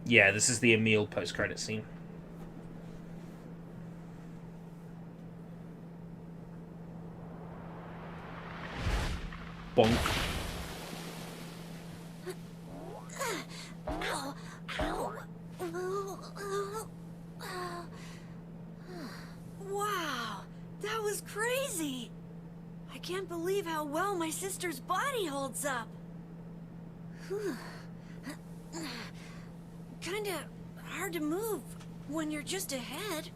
Yeah, this is the Emil post-credit scene. Bonk. Wow, that was crazy. I can't believe how well my sister's body holds up. Kinda hard to move when you're just ahead.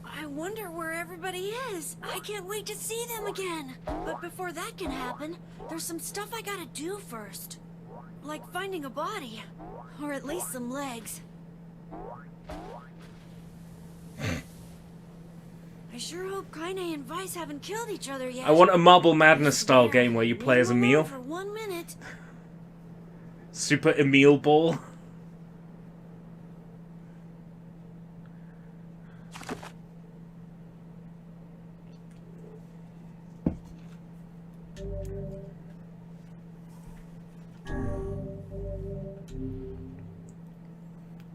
I wonder where everybody is. I can't wait to see them again. But before that can happen, there's some stuff I gotta do first. Like finding a body. Or at least some legs. I sure hope Kaine and Vice haven't killed each other yet. I want a Marble Madness style game where you play as Emil. For 1 minute. Super Emil Ball.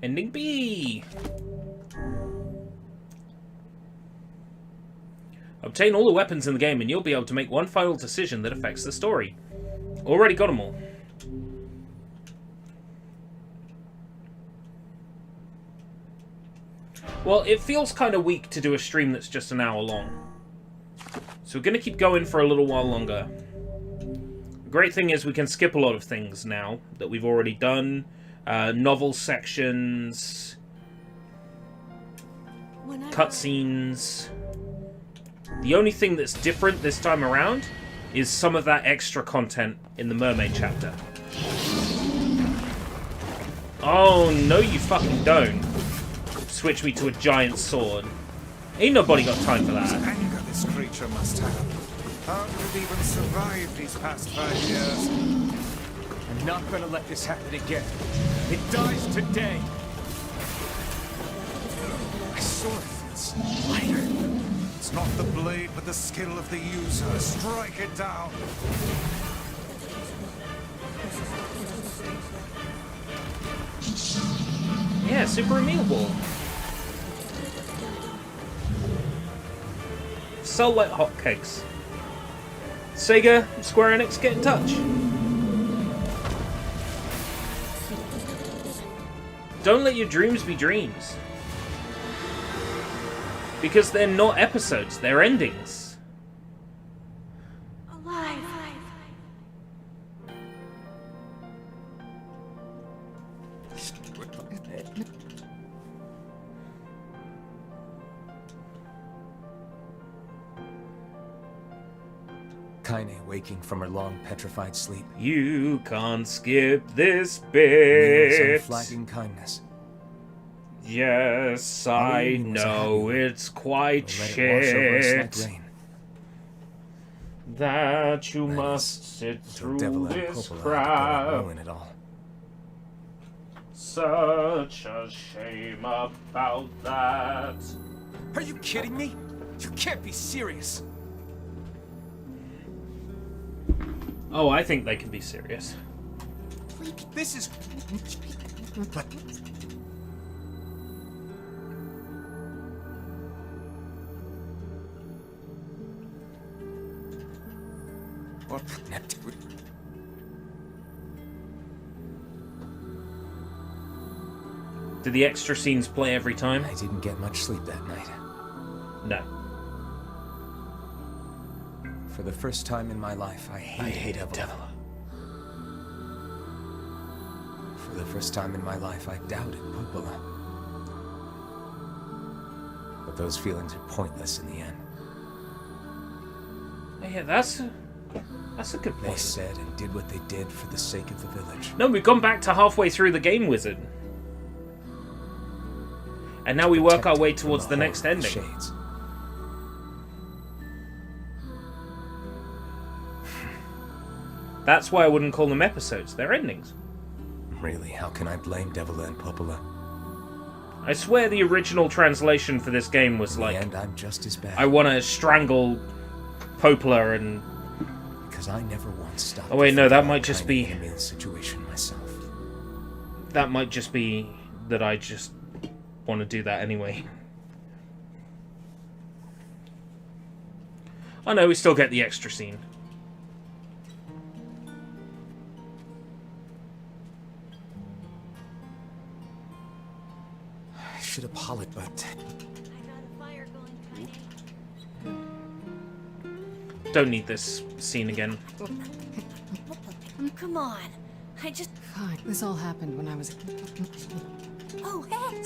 Ending B. Obtain all the weapons in the game and you'll be able to make one final decision that affects the story. Already got them all. Well, it feels kind of weak to do a stream that's just an hour long. So we're going to keep going for a little while longer. The great thing is we can skip a lot of things now that we've already done. Novel sections, cutscenes. The only thing that's different this time around is some of that extra content in the Mermaid chapter. Oh, no you fucking don't. Switch me to a giant sword. Ain't nobody got time for that. What anger this creature must have. How did it even survive these past 5 years? I'm not gonna let this happen again. It dies today. My sword feels lighter. It's not the blade, but the skill of the user. Strike it down. Yeah, Super Emil Ball. Sell like hotcakes. Sega, Square Enix, get in touch. Don't let your dreams be dreams. Because they're not episodes, they're endings. Alive. Kaine waking from her long petrified sleep. You can't skip this Emil's bit. unflagging kindness. Yes, I know it's quite Let it wash over us like shit rain. that you That must is, sit until through Devil and this Coppola had to crap. ruin it all. Such a shame about that. Are you kidding me? You can't be serious. Oh, I think they can be serious. This is... But... What? Do the extra scenes play every time? I didn't get much sleep that night. No. For the first time in my life, I hated Devil. For the first time in my life, I doubted Coppola. But those feelings are pointless in the end. Yeah, that's That's a good They point. said and did what they did for the sake of the village. No, we've gone back to halfway through the game, Wizard. And now we work our way towards the next ending. Shades. That's why I wouldn't call them episodes. They're endings. Really, how can I blame Devila and Popola? I swear the original translation for this game was like, And I'm just as bad. I want to strangle Popola and... Because I never once stopped. Oh wait, no, that might just be... situation myself. That might just be that I just want to do that anyway. Oh no, we still get the extra scene. I should apologize, but... Don't need this scene again. Come on. I just... Fine. This all happened when I was... Oh, hey!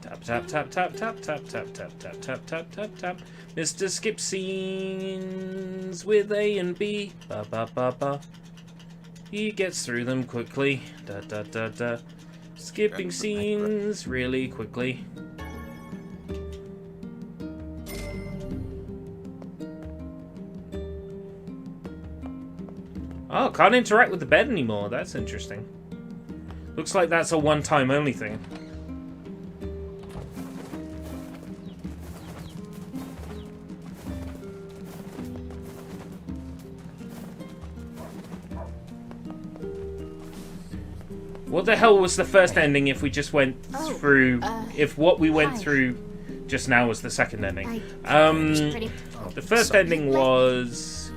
Tap, tap, tap, tap, tap, tap, tap, tap, tap, tap, tap, tap. Mr. Skip Scenes with A and B. Ba, ba, ba, ba. He gets through them quickly. Da, da, da, da. Skipping scenes really quickly. Oh, can't interact with the bed anymore. That's interesting. Looks like that's a one-time only thing. What the hell was the first ending if we just went through... if what we went through just now was the second ending? The first ending was...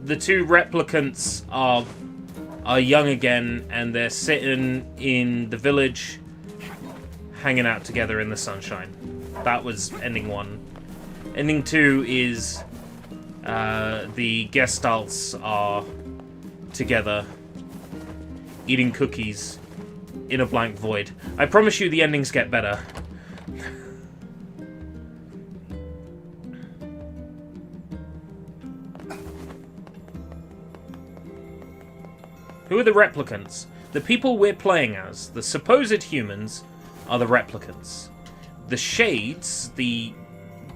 the two replicants are young again, and they're sitting in the village, hanging out together in the sunshine. That was ending 1. Ending 2 is the Gestalts are together, eating cookies in a blank void. I promise you the endings get better. Who are the replicants? The people we're playing as, the supposed humans, are the replicants. The shades, the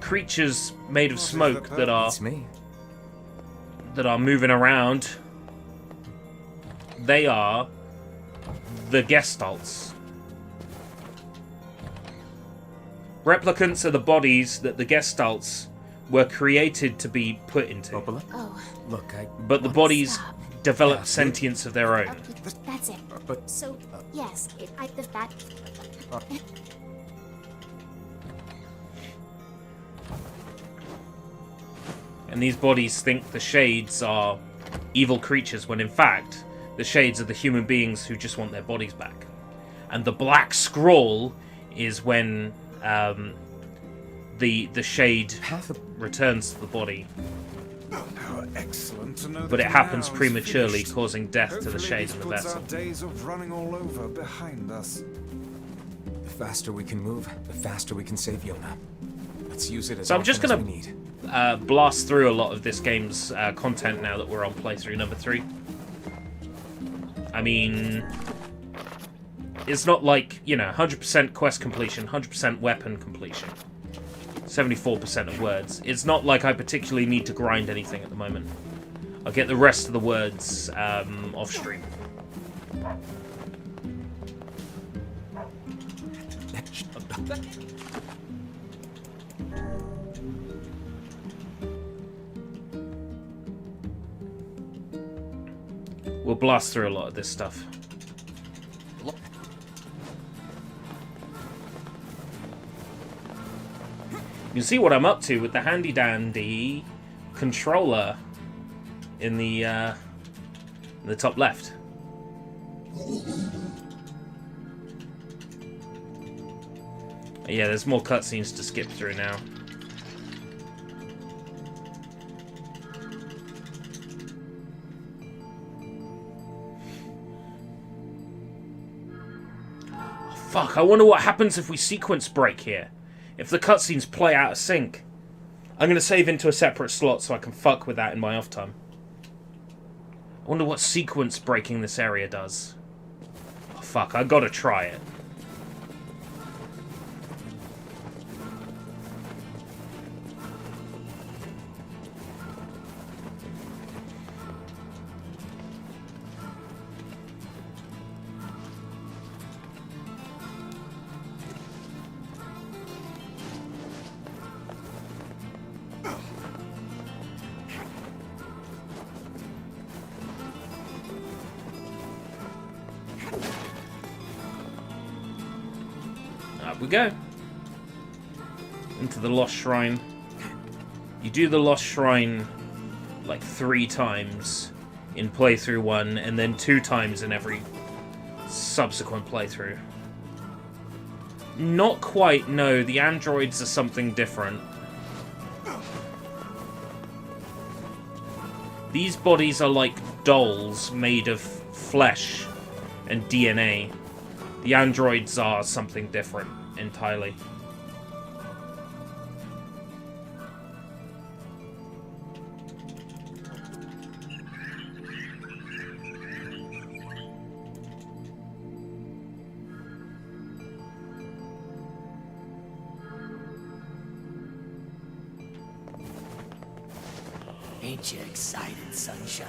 creatures made of smoke that are moving around, they are the Gestalts. Replicants are the bodies that the Gestalts were created to be put into. Oh. Look, but the bodies develop sentience of their own. That's it. But so, yes, that. And these bodies think the shades are evil creatures, when in fact, the shades are the human beings who just want their bodies back. And the black scroll is when the shade returns to the body. How excellent to know But that it happens now is prematurely, finished. causing death to the Hopefully shade this in the puts vessel. our days of running all over behind us. the faster we can move, the faster we can save Yona. Let's use it as So I'm just often gonna as we need. blast through a lot of this game's content now that we're on playthrough number 3. I mean, it's not like, you know, 100% quest completion, 100% weapon completion, 74% of words. It's not like I particularly need to grind anything at the moment. I'll get the rest of the words off stream. We'll blast through a lot of this stuff. You can see what I'm up to with the handy dandy controller in the top left. Yeah, there's more cutscenes to skip through now. Oh, fuck, I wonder what happens if we sequence break here. If the cutscenes play out of sync. I'm going to save into a separate slot so I can fuck with that in my off time. I wonder what sequence breaking this area does. Oh, fuck, I gotta try it. Up we go. Into the Lost Shrine. You do the Lost Shrine like 3 times in playthrough 1, and then 2 times in every subsequent playthrough. Not quite, no. The androids are something different. These bodies are like dolls made of flesh and DNA. The androids are something different entirely. Ain't you excited, sunshine?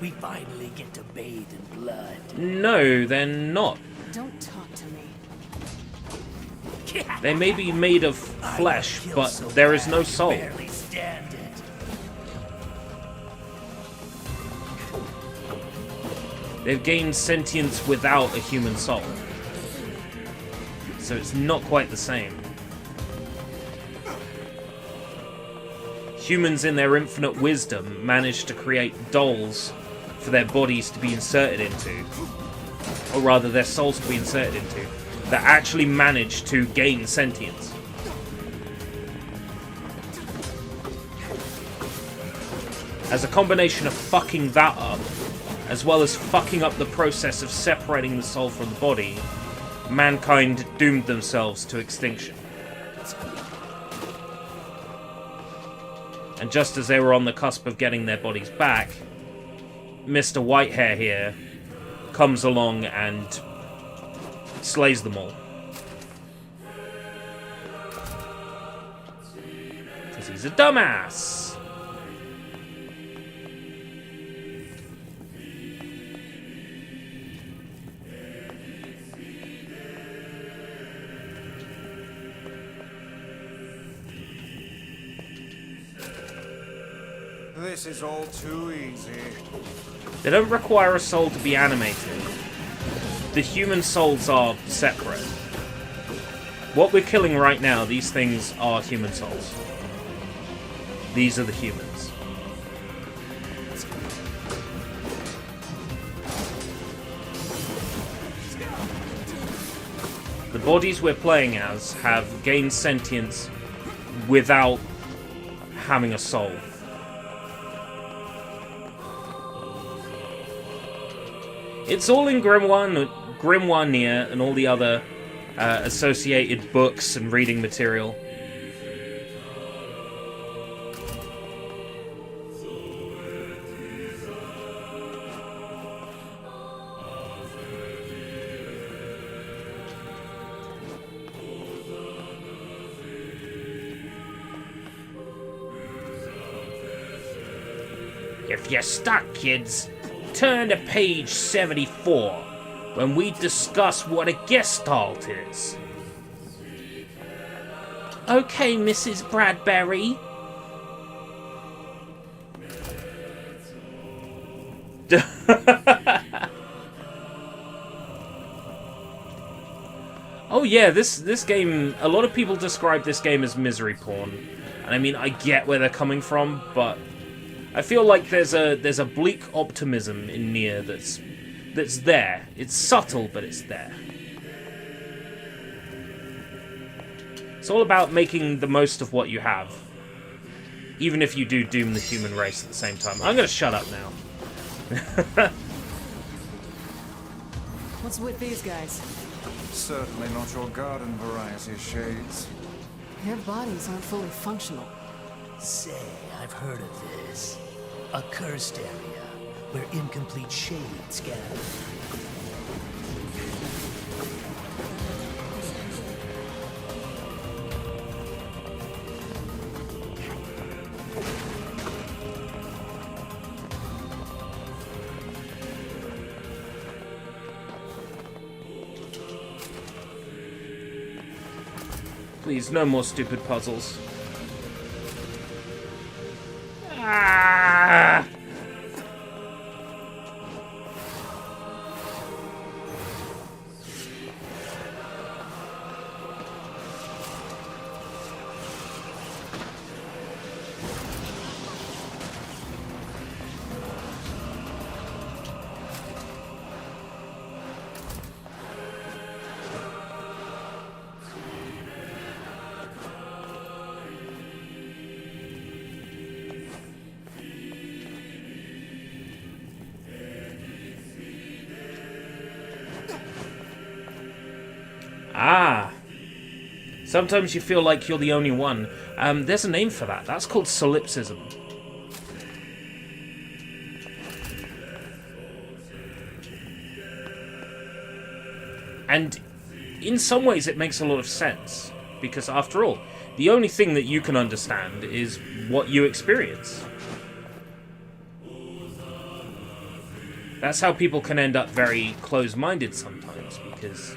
We finally get to bathe in blood. No, they're not. Don't talk to me. They may be made of flesh, but there is no soul. Barely stand it. They've gained sentience without a human soul. So it's not quite the same. Humans in their infinite wisdom managed to create dolls for their bodies to be inserted into. Or rather, their souls to be inserted into. That actually managed to gain sentience. As a combination of fucking that up, as well as fucking up the process of separating the soul from the body, mankind doomed themselves to extinction. And just as they were on the cusp of getting their bodies back, Mr. Whitehair here comes along and slays them all. Because he's a dumbass! This is all too easy. They don't require a soul to be animated. The human souls are separate. What we're killing right now, these things are human souls. These are the humans. The bodies we're playing as have gained sentience without having a soul. It's all in Grimoire NieR and all the other associated books and reading material. If you're stuck, kids, turn to page 74, when we discuss what a gestalt is. Okay, Mrs. Bradbury. Oh yeah, this game, a lot of people describe this game as misery porn. And I mean, I get where they're coming from, but I feel like there's a bleak optimism in NieR that's there. It's subtle, but it's there. It's all about making the most of what you have. Even if you do doom the human race at the same time. I'm gonna shut up now. What's with these guys? Certainly not your garden variety, Shades. Their bodies aren't fully functional. Say, I've heard of this. A cursed area where incomplete shades gather. Please, no more stupid puzzles. Ah! Ah. Sometimes you feel like you're the only one. There's a name for that. That's called solipsism. And in some ways it makes a lot of sense. Because after all, the only thing that you can understand is what you experience. That's how people can end up very close-minded sometimes, because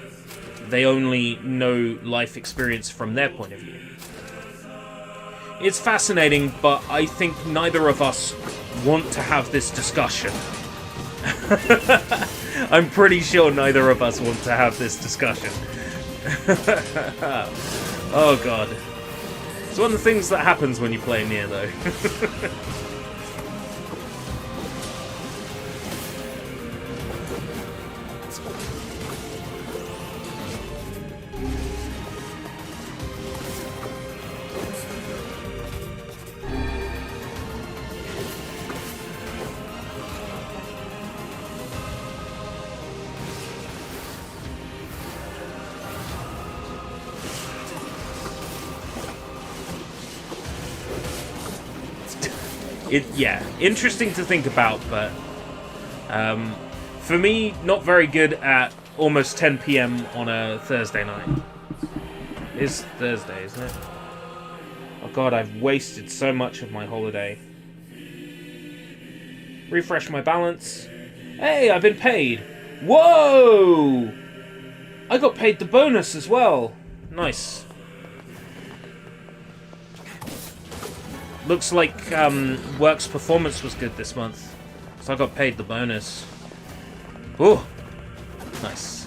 they only know life experience from their point of view. It's fascinating, but I think neither of us want to have this discussion. I'm pretty sure neither of us want to have this discussion. Oh god. It's one of the things that happens when you play NieR, though. Yeah, interesting to think about, but for me, not very good at almost 10 PM on a Thursday night. It's Thursday, isn't it? Oh god, I've wasted so much of my holiday. Refresh my balance. Hey, I've been paid! Whoa! I got paid the bonus as well. Nice. Looks like work's performance was good this month, so I got paid the bonus. Ooh, nice.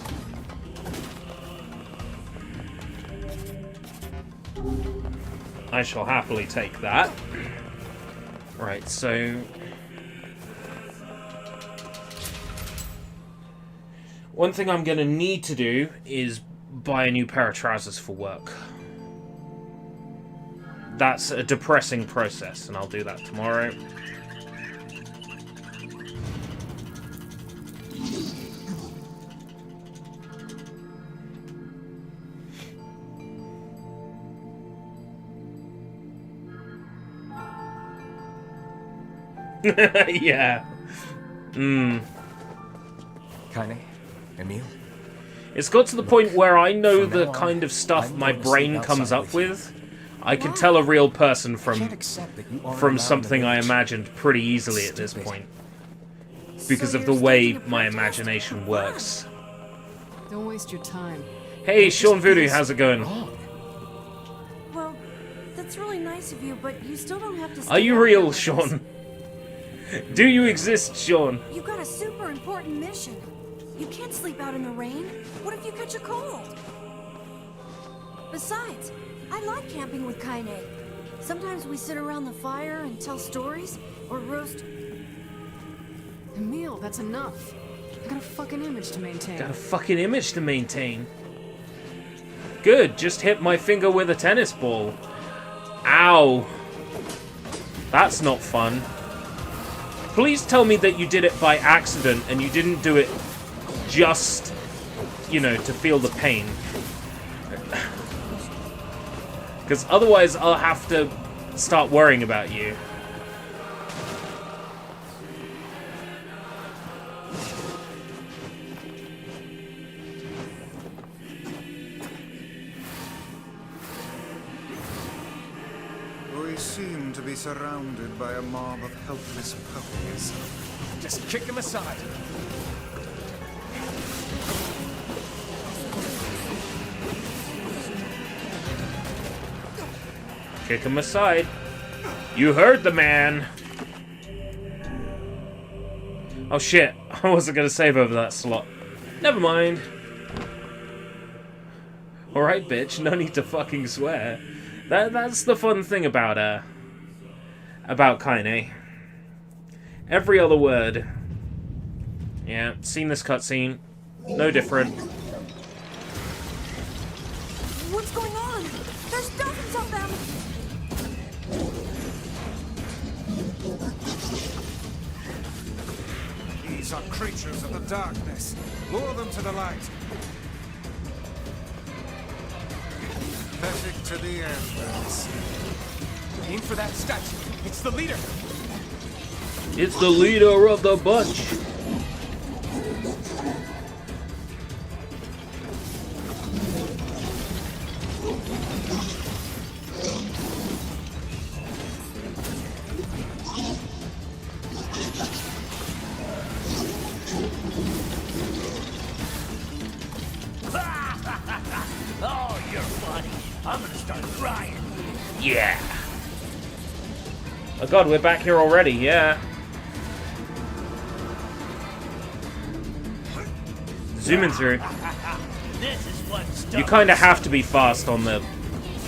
I shall happily take that. Right, so one thing I'm going to need to do is buy a new pair of trousers for work. That's a depressing process, and I'll do that tomorrow. Yeah. Kaine? Emil? It's got to the point where I know the kind of stuff my brain comes up with. I can tell a real person from something I imagined pretty easily at this point. Because of the way my imagination works. Don't waste your time. Hey, Sean Voodoo, how's it going? Well, that's really nice of you, but you still don't have to stay Are you out real, here with us. Sean? Do you exist, Sean? You got a super important mission. You can't sleep out in the rain. What if you catch a cold? Besides, I like camping with Kaine. Sometimes we sit around the fire and tell stories, or roast... Emil, that's enough. I got a fucking image to maintain. Got a fucking image to maintain. Good, just hit my finger with a tennis ball. Ow. That's not fun. Please tell me that you did it by accident and you didn't do it just, you know, to feel the pain. Because otherwise I'll have to start worrying about you. We seem to be surrounded by a mob of helpless puppies. Just kick him aside. Kick him aside. You heard the man. Oh shit, I wasn't gonna save over that slot. Never mind. Alright, bitch, no need to fucking swear. That's the fun thing about Kaine. Every other word. Yeah, seen this cutscene. No different. What's going on? There's dozens of them! These are creatures of the darkness. Lure them to the light. Pathetic to the end. Aim for that statue. It's the leader. It's the leader of the bunch. Oh, you're funny. I'm gonna start crying. Yeah. Oh god, we're back here already, yeah. Zooming through. This is what stuff. You kind of have to be fast on the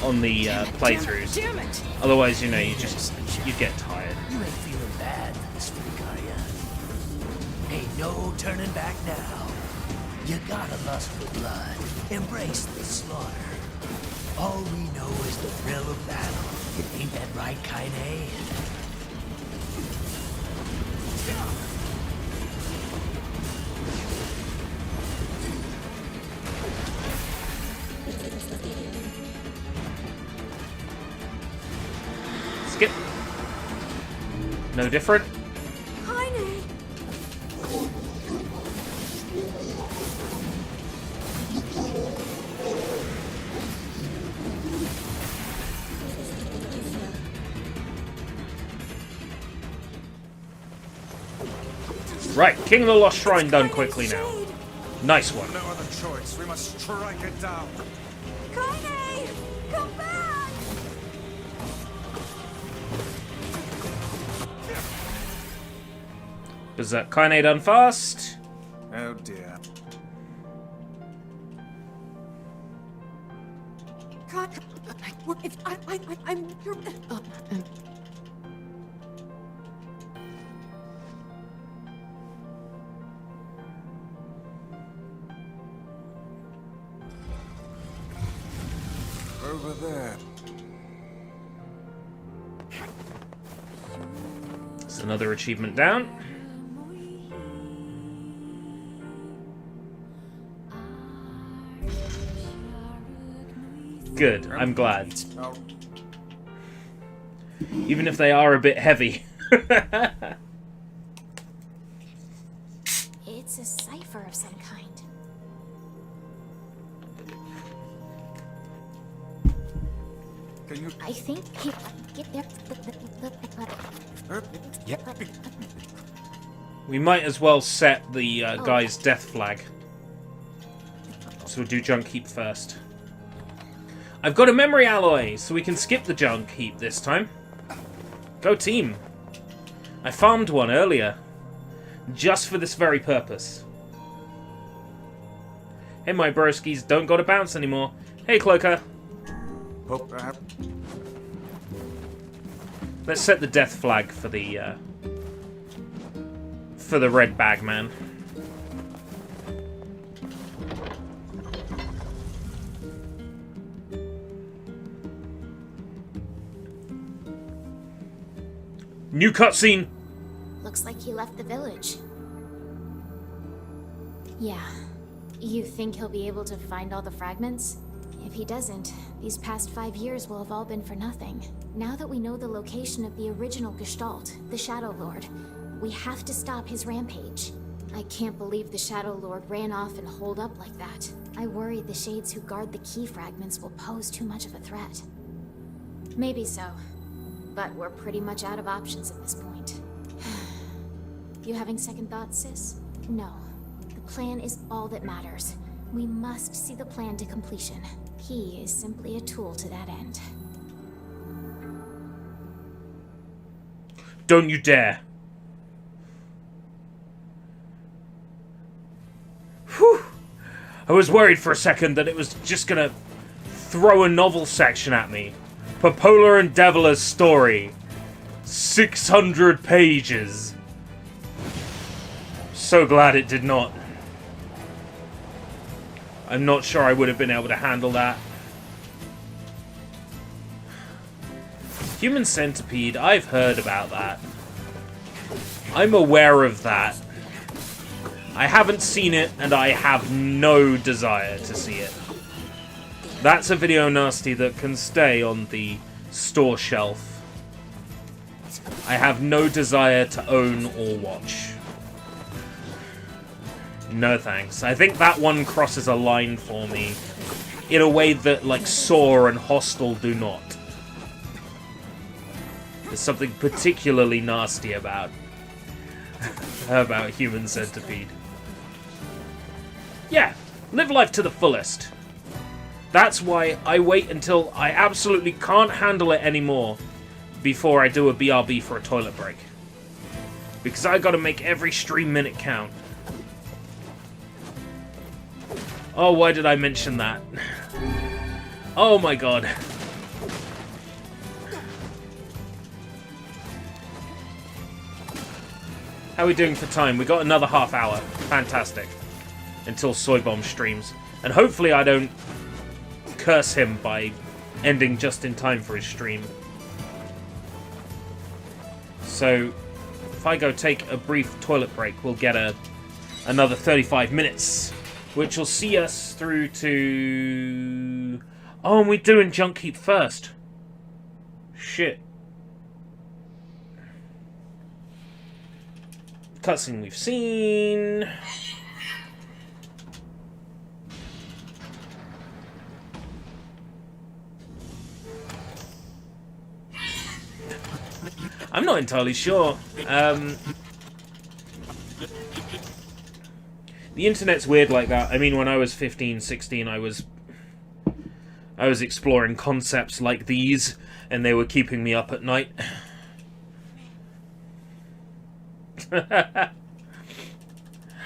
playthroughs. Damn it! Otherwise, you know, you get tired. You ain't feeling bad for this freak, are ya? Ain't no turning back now. You gotta lust for blood. Embrace the slaughter. All we know is the thrill of battle. Ain't that right, Kaine? Skip. No different. Kaine! Right, King of the Lost Shrine done quickly now. Nice one. No other choice. We must strike it down. Kaine! Come back! Is that Kaine done fast? Oh dear. God, if I'm your... Over there. That's another achievement down. Good, I'm glad. Oh, Even if they are a bit heavy. It's a cipher of some kind. can you... I think he get there. We might as well set the guy's death flag. So we'll do junk heap first. I've got a memory alloy, so we can skip the junk heap this time. Go team. I farmed one earlier. Just for this very purpose. Hey my broskies, don't gotta bounce anymore. Hey Cloaker. Oh, perhaps... Let's set the death flag for the red bag man. New cutscene. Looks like he left the village. Yeah. You think he'll be able to find all the fragments? If he doesn't, these past 5 years will have all been for nothing. Now that we know the location of the original Gestalt, the Shadow Lord, we have to stop his rampage. I can't believe the Shadow Lord ran off and holed up like that. I worry the Shades who guard the key fragments will pose too much of a threat. Maybe so, but we're pretty much out of options at this point. You having second thoughts, sis? No. The plan is all that matters. We must see the plan to completion. He is simply a tool to that end. Don't you dare. Whew. I was worried for a second that it was just gonna throw a novel section at me. Popola and Devola's story. 600 pages. So glad it did not. I'm not sure I would have been able to handle that. Human Centipede, I've heard about that. I'm aware of that. I haven't seen it, and I have no desire to see it. That's a video nasty that can stay on the store shelf. I have no desire to own or watch. No thanks. I think that one crosses a line for me in a way that, like, Saw and Hostel do not. There's something particularly nasty about Human Centipede. Yeah, live life to the fullest. That's why I wait until I absolutely can't handle it anymore before I do a BRB for a toilet break. Because I gotta make every stream minute count. Oh, why did I mention that? Oh my god. How are we doing for time? We got another half hour. Fantastic. Until Soybomb streams. And hopefully I don't curse him by ending just in time for his stream. So, if I go take a brief toilet break, we'll get another 35 minutes. Which will see us through to... Oh, and we're doing Junk Heap first. Shit. Cutscene we've seen. I'm not entirely sure. The internet's weird like that. I mean, when I was 15, 16, I was exploring concepts like these, and they were keeping me up at night.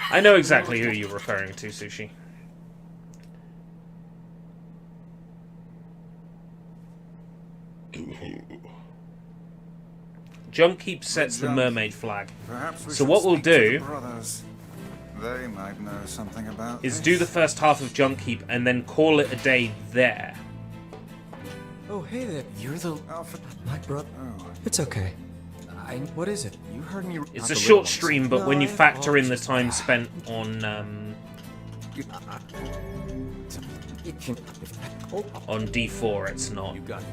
I know exactly who you're referring to, Sushi. Junk Heap sets the mermaid flag. So what we'll do They might know something about is do the first half of Junk Heap and then call it a day there. Oh, hey there. You're the... My brother... Oh. It's okay. What is it? You heard me... It's a short stream, but when you factor in the time spent on D4, it's not. You got it.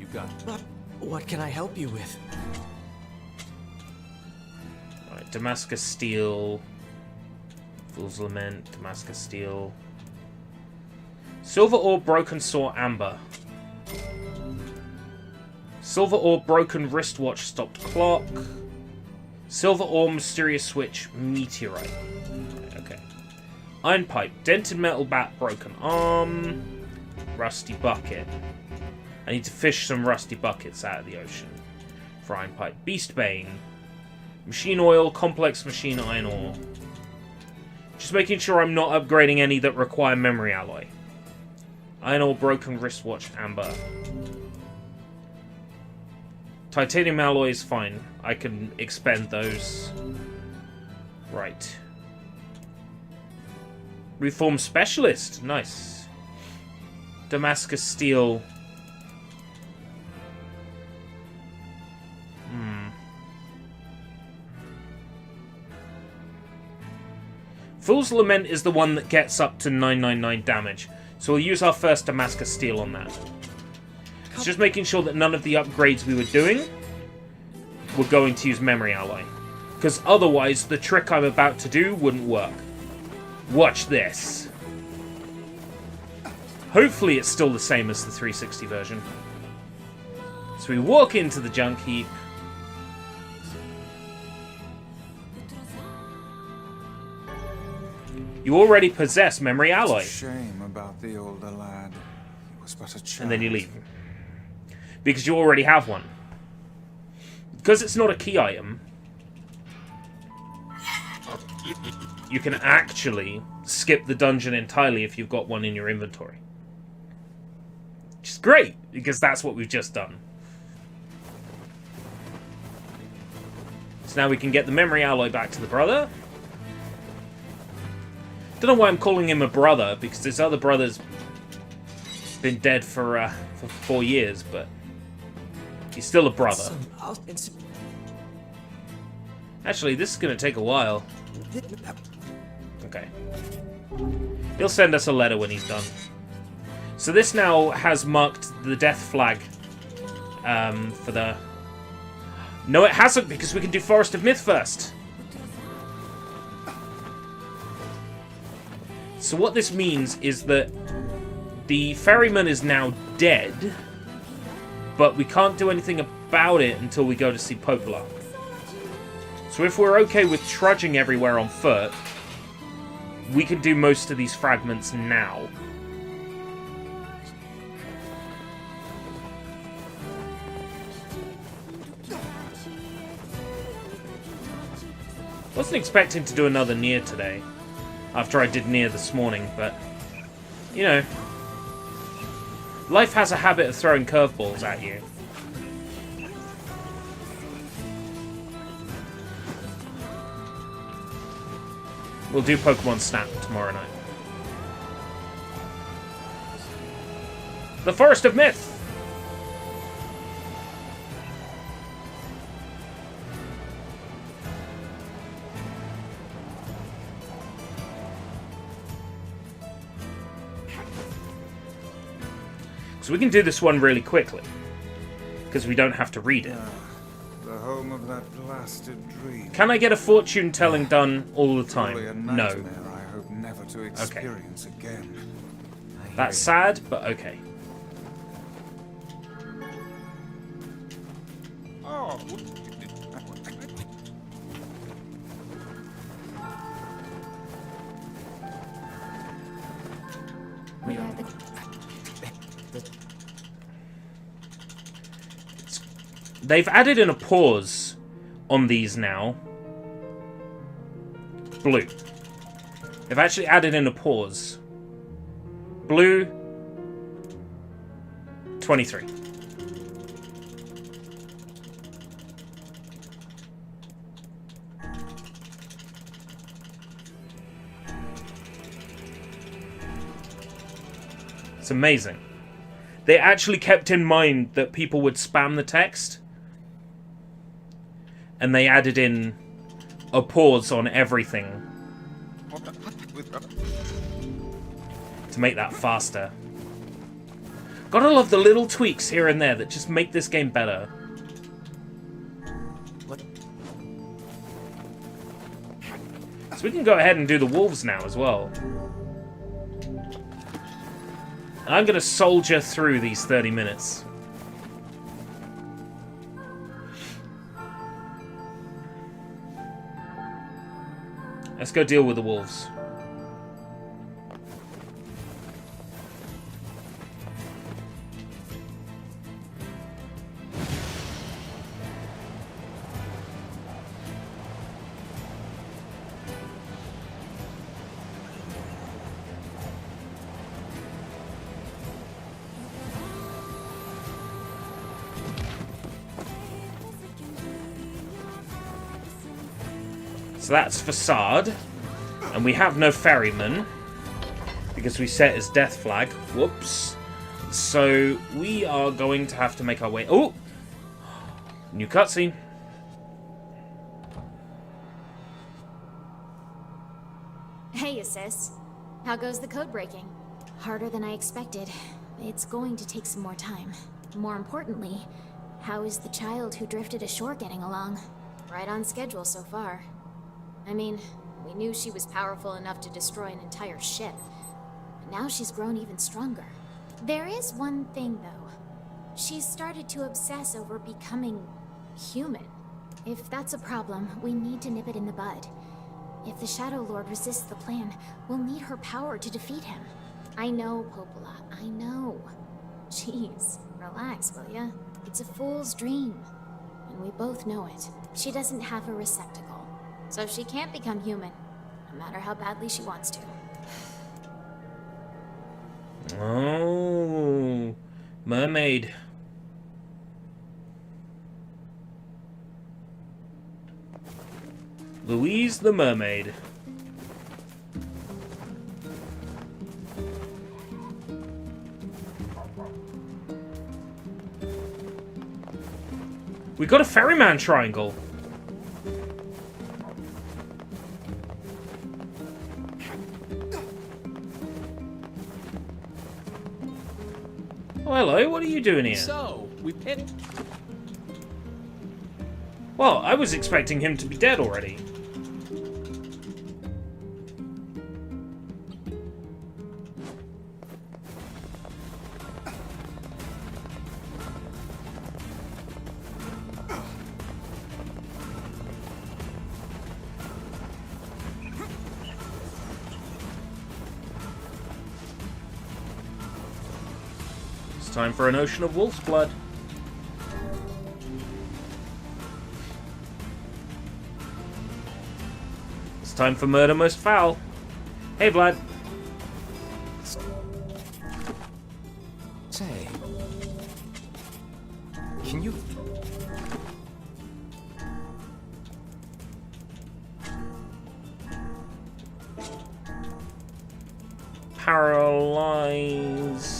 You got it. What can I help you with? Right, Damascus Steel, Fool's Lament, Damascus Steel, Silver Ore, Broken Saw, Amber. Silver Ore, Broken Wristwatch, Stopped Clock. Silver Ore, Mysterious Switch, Meteorite. Okay. Iron Pipe, Dented Metal Bat, Broken Arm. Rusty Bucket. I need to fish some rusty buckets out of the ocean. For Iron Pipe. Beastbane. Machine Oil, Complex Machine Iron Ore. Just making sure I'm not upgrading any that require Memory Alloy. Iron Ore, Broken Wristwatch, Amber. Titanium Alloy is fine. I can expend those. Right. Reform Specialist. Nice. Damascus Steel. Fool's Lament is the one that gets up to 999 damage, so we'll use our first Damascus Steel on that. It's just making sure that none of the upgrades we were doing were going to use Memory Alloy. Because otherwise, the trick I'm about to do wouldn't work. Watch this. Hopefully it's still the same as the 360 version. So we walk into the junk heap. You already possess Memory Alloy. Shame about the older lad. He was but a child. And then you leave. Because you already have one. Because it's not a key item, you can actually skip the dungeon entirely if you've got one in your inventory. Which is great, because that's what we've just done. So now we can get the Memory Alloy back to the brother. Don't know why I'm calling him a brother, because his other brother's been dead for 4 years, but he's still a brother. Actually, this is going to take a while. Okay. He'll send us a letter when he's done. So this now has marked the death flag for the... No, it hasn't, because we can do Forest of Myth first. So what this means is that the ferryman is now dead, but we can't do anything about it until we go to see Popola. So if we're okay with trudging everywhere on foot, we can do most of these fragments now. Wasn't expecting to do another NieR today, after I did NieR this morning, but, you know, life has a habit of throwing curveballs at you. We'll do Pokemon Snap tomorrow night. The Forest of Myth! So we can do this one really quickly, because we don't have to read it. The home of that blasted dream. Can I get a fortune telling done all the time? A No. nightmare I hope never to experience again. That's sad, but okay. Oh. We are the... They've added in a pause on these now. Blue. They've actually added in a pause. Blue. 23. It's amazing. They actually kept in mind that people would spam the text. And they added in a pause on everything to make that faster. Gotta love the little tweaks here and there that just make this game better. So we can go ahead and do the wolves now as well. And I'm gonna soldier through these 30 minutes. Let's go deal with the wolves. So that's Facade. And we have no ferryman, because we set his death flag. Whoops. So we are going to have to make our way... Oh! New cutscene. Hey, Sis. How goes the code breaking? Harder than I expected. It's going to take some more time. More importantly, how is the child who drifted ashore getting along? Right on schedule so far. I mean, we knew she was powerful enough to destroy an entire ship. But now she's grown even stronger. There is one thing, though. She's started to obsess over becoming human. If that's a problem, we need to nip it in the bud. If the Shadow Lord resists the plan, we'll need her power to defeat him. I know, Popola, I know. Jeez, relax, will ya? It's a fool's dream, and we both know it. She doesn't have a receptacle, so she can't become human, no matter how badly she wants to. Oh, mermaid. Louise the Mermaid. We got a ferryman triangle. Oh, hello, what are you doing here? So, we picked. Well, I was expecting him to be dead already. It's time for an ocean of wolf's blood. It's time for murder most foul. Hey, Vlad. Say, can you... Paralyze.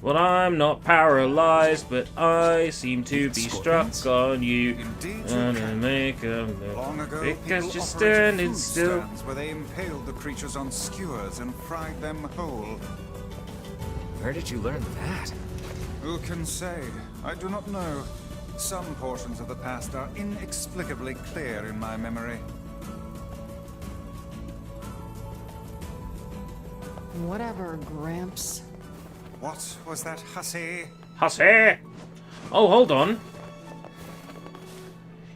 Well, I'm not paralyzed, but I seem to be struck on you. Indeed, Gonna make a long ago, move because people you're operated standing food still. stands where they impaled the creatures on skewers and fried them whole. Where did you learn that? Who can say? I do not know. Some portions of the past are inexplicably clear in my memory. Whatever, Gramps. What was that hussy? Hussy! Oh, hold on.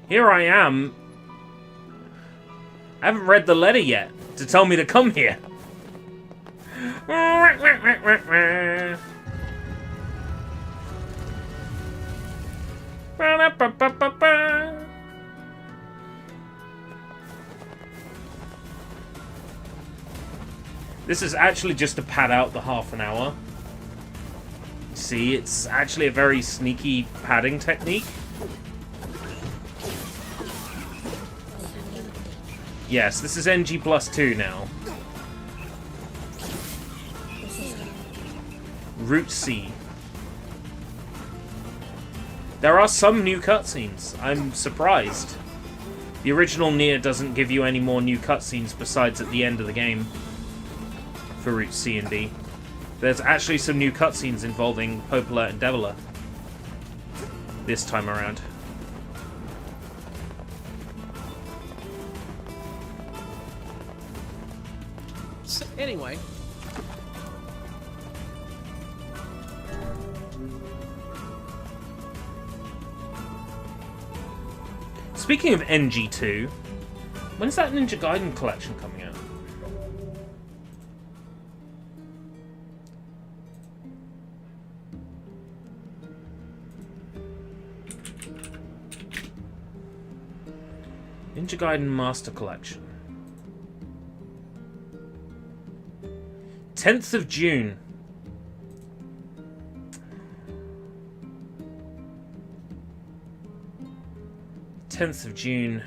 Here I am. I haven't read the letter yet to tell me to come here. This is actually just to pad out the half an hour. See, it's actually a very sneaky padding technique. Yes, this is NG +2 now. Route C. There are some new cutscenes. I'm surprised. The original NieR doesn't give you any more new cutscenes besides at the end of the game for Route C and D. There's actually some new cutscenes involving Popola and Devila this time around. So, anyway. Speaking of NG2, when's that Ninja Gaiden collection coming out? Ninja Gaiden Master Collection. 10th of June. June.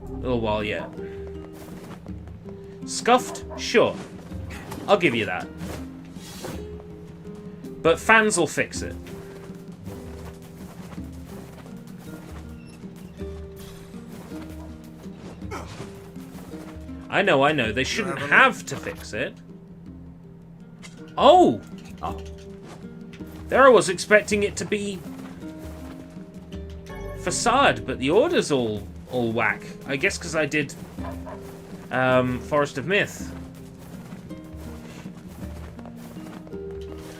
A little while yet. Scuffed? Sure. I'll give you that. But fans will fix it. I know. They shouldn't have to fix it. Oh! There I was expecting it to be facade, but the order's all whack. I guess because I did Forest of Myth.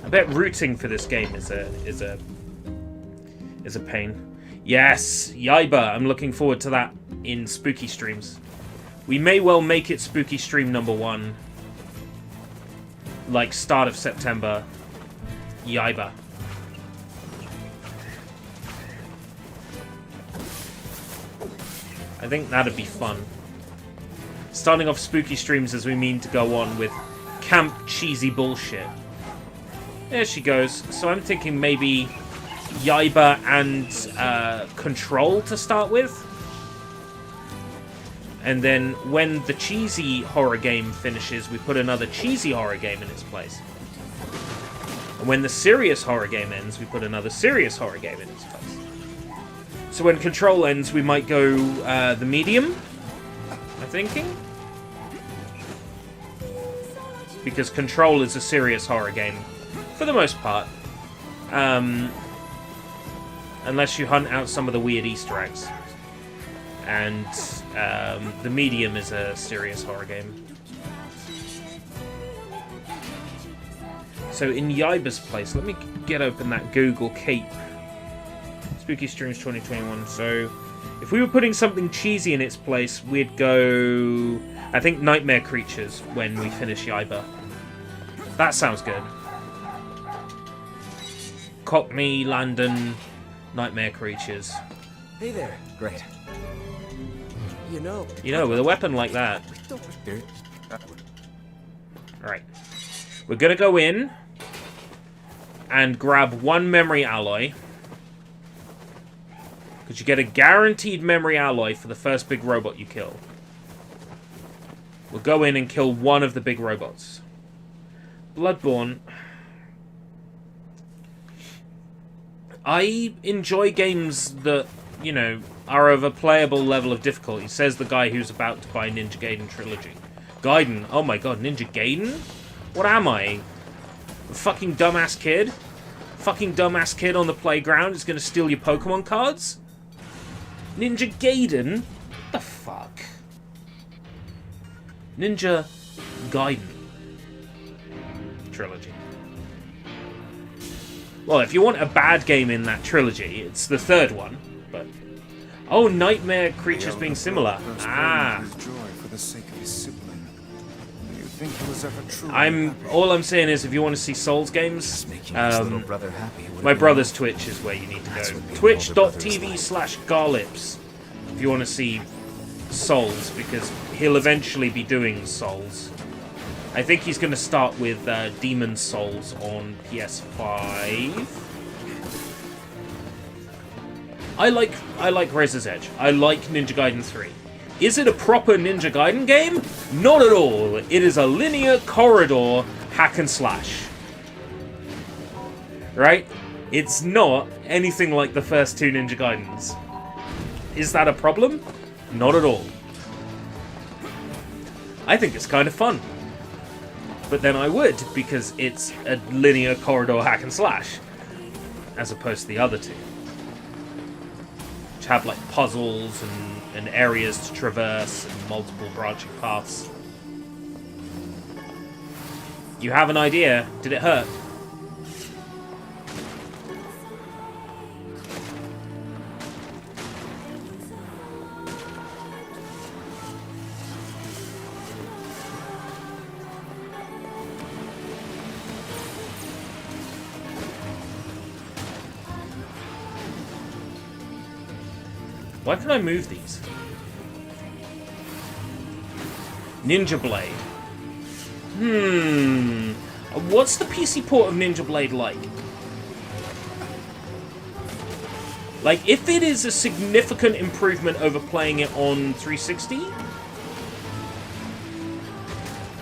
I bet rooting for this game is a pain. Yes, Yaiba. I'm looking forward to that in spooky streams. We may well make it spooky stream number 1. Like start of September. Yaiba. I think that'd be fun. Starting off spooky streams as we mean to go on with camp cheesy bullshit. There she goes. So I'm thinking maybe Yaiba and Control to start with. And then when the cheesy horror game finishes, we put another cheesy horror game in its place. And when the serious horror game ends, we put another serious horror game in its place. So when Control ends, we might go the medium, I'm thinking. Because Control is a serious horror game, for the most part. Unless you hunt out some of the weird Easter eggs. And the medium is a serious horror game. So in Yaiba's place, let me get open that Google Cape. Spooky Streams 2021. So if we were putting something cheesy in its place, we'd go, I think, Nightmare Creatures when we finish Yaiba. That sounds good. Cockney, London, Nightmare Creatures. Hey there. Great. You know, with a weapon like that. Alright. We're gonna go in and grab 1 memory alloy. Because you get a guaranteed memory alloy for the first big robot you kill. We'll go in and kill 1 of the big robots. Bloodborne. I enjoy games that, you know, are of a playable level of difficulty, says the guy who's about to buy Ninja Gaiden Trilogy. Gaiden? Oh my god, Ninja Gaiden? What am I? A fucking dumbass kid? Fucking dumbass kid on the playground is gonna steal your Pokemon cards? Ninja Gaiden? What the fuck? Ninja Gaiden Trilogy. Well, if you want a bad game in that trilogy, it's the 3rd one, but... Oh, Nightmare Creatures being similar. Ah. All I'm saying is, if you want to see Souls games, my brother's Twitch is where you need to go. Twitch.tv/Garlips if you want to see Souls, because he'll eventually be doing Souls. I think he's going to start with Demon's Souls on PS5. I like Razor's Edge. I like Ninja Gaiden 3. Is it a proper Ninja Gaiden game? Not at all. It is a linear corridor hack and slash. Right? It's not anything like the first 2 Ninja Gaidens. Is that a problem? Not at all. I think it's kind of fun. But then I would, because it's a linear corridor hack and slash, as opposed to the other 2. Which have like puzzles and areas to traverse and multiple branching paths. You have an idea? Did it hurt? Why can I move these? Ninja Blade. What's the PC port of Ninja Blade like? Like, if it is a significant improvement over playing it on 360,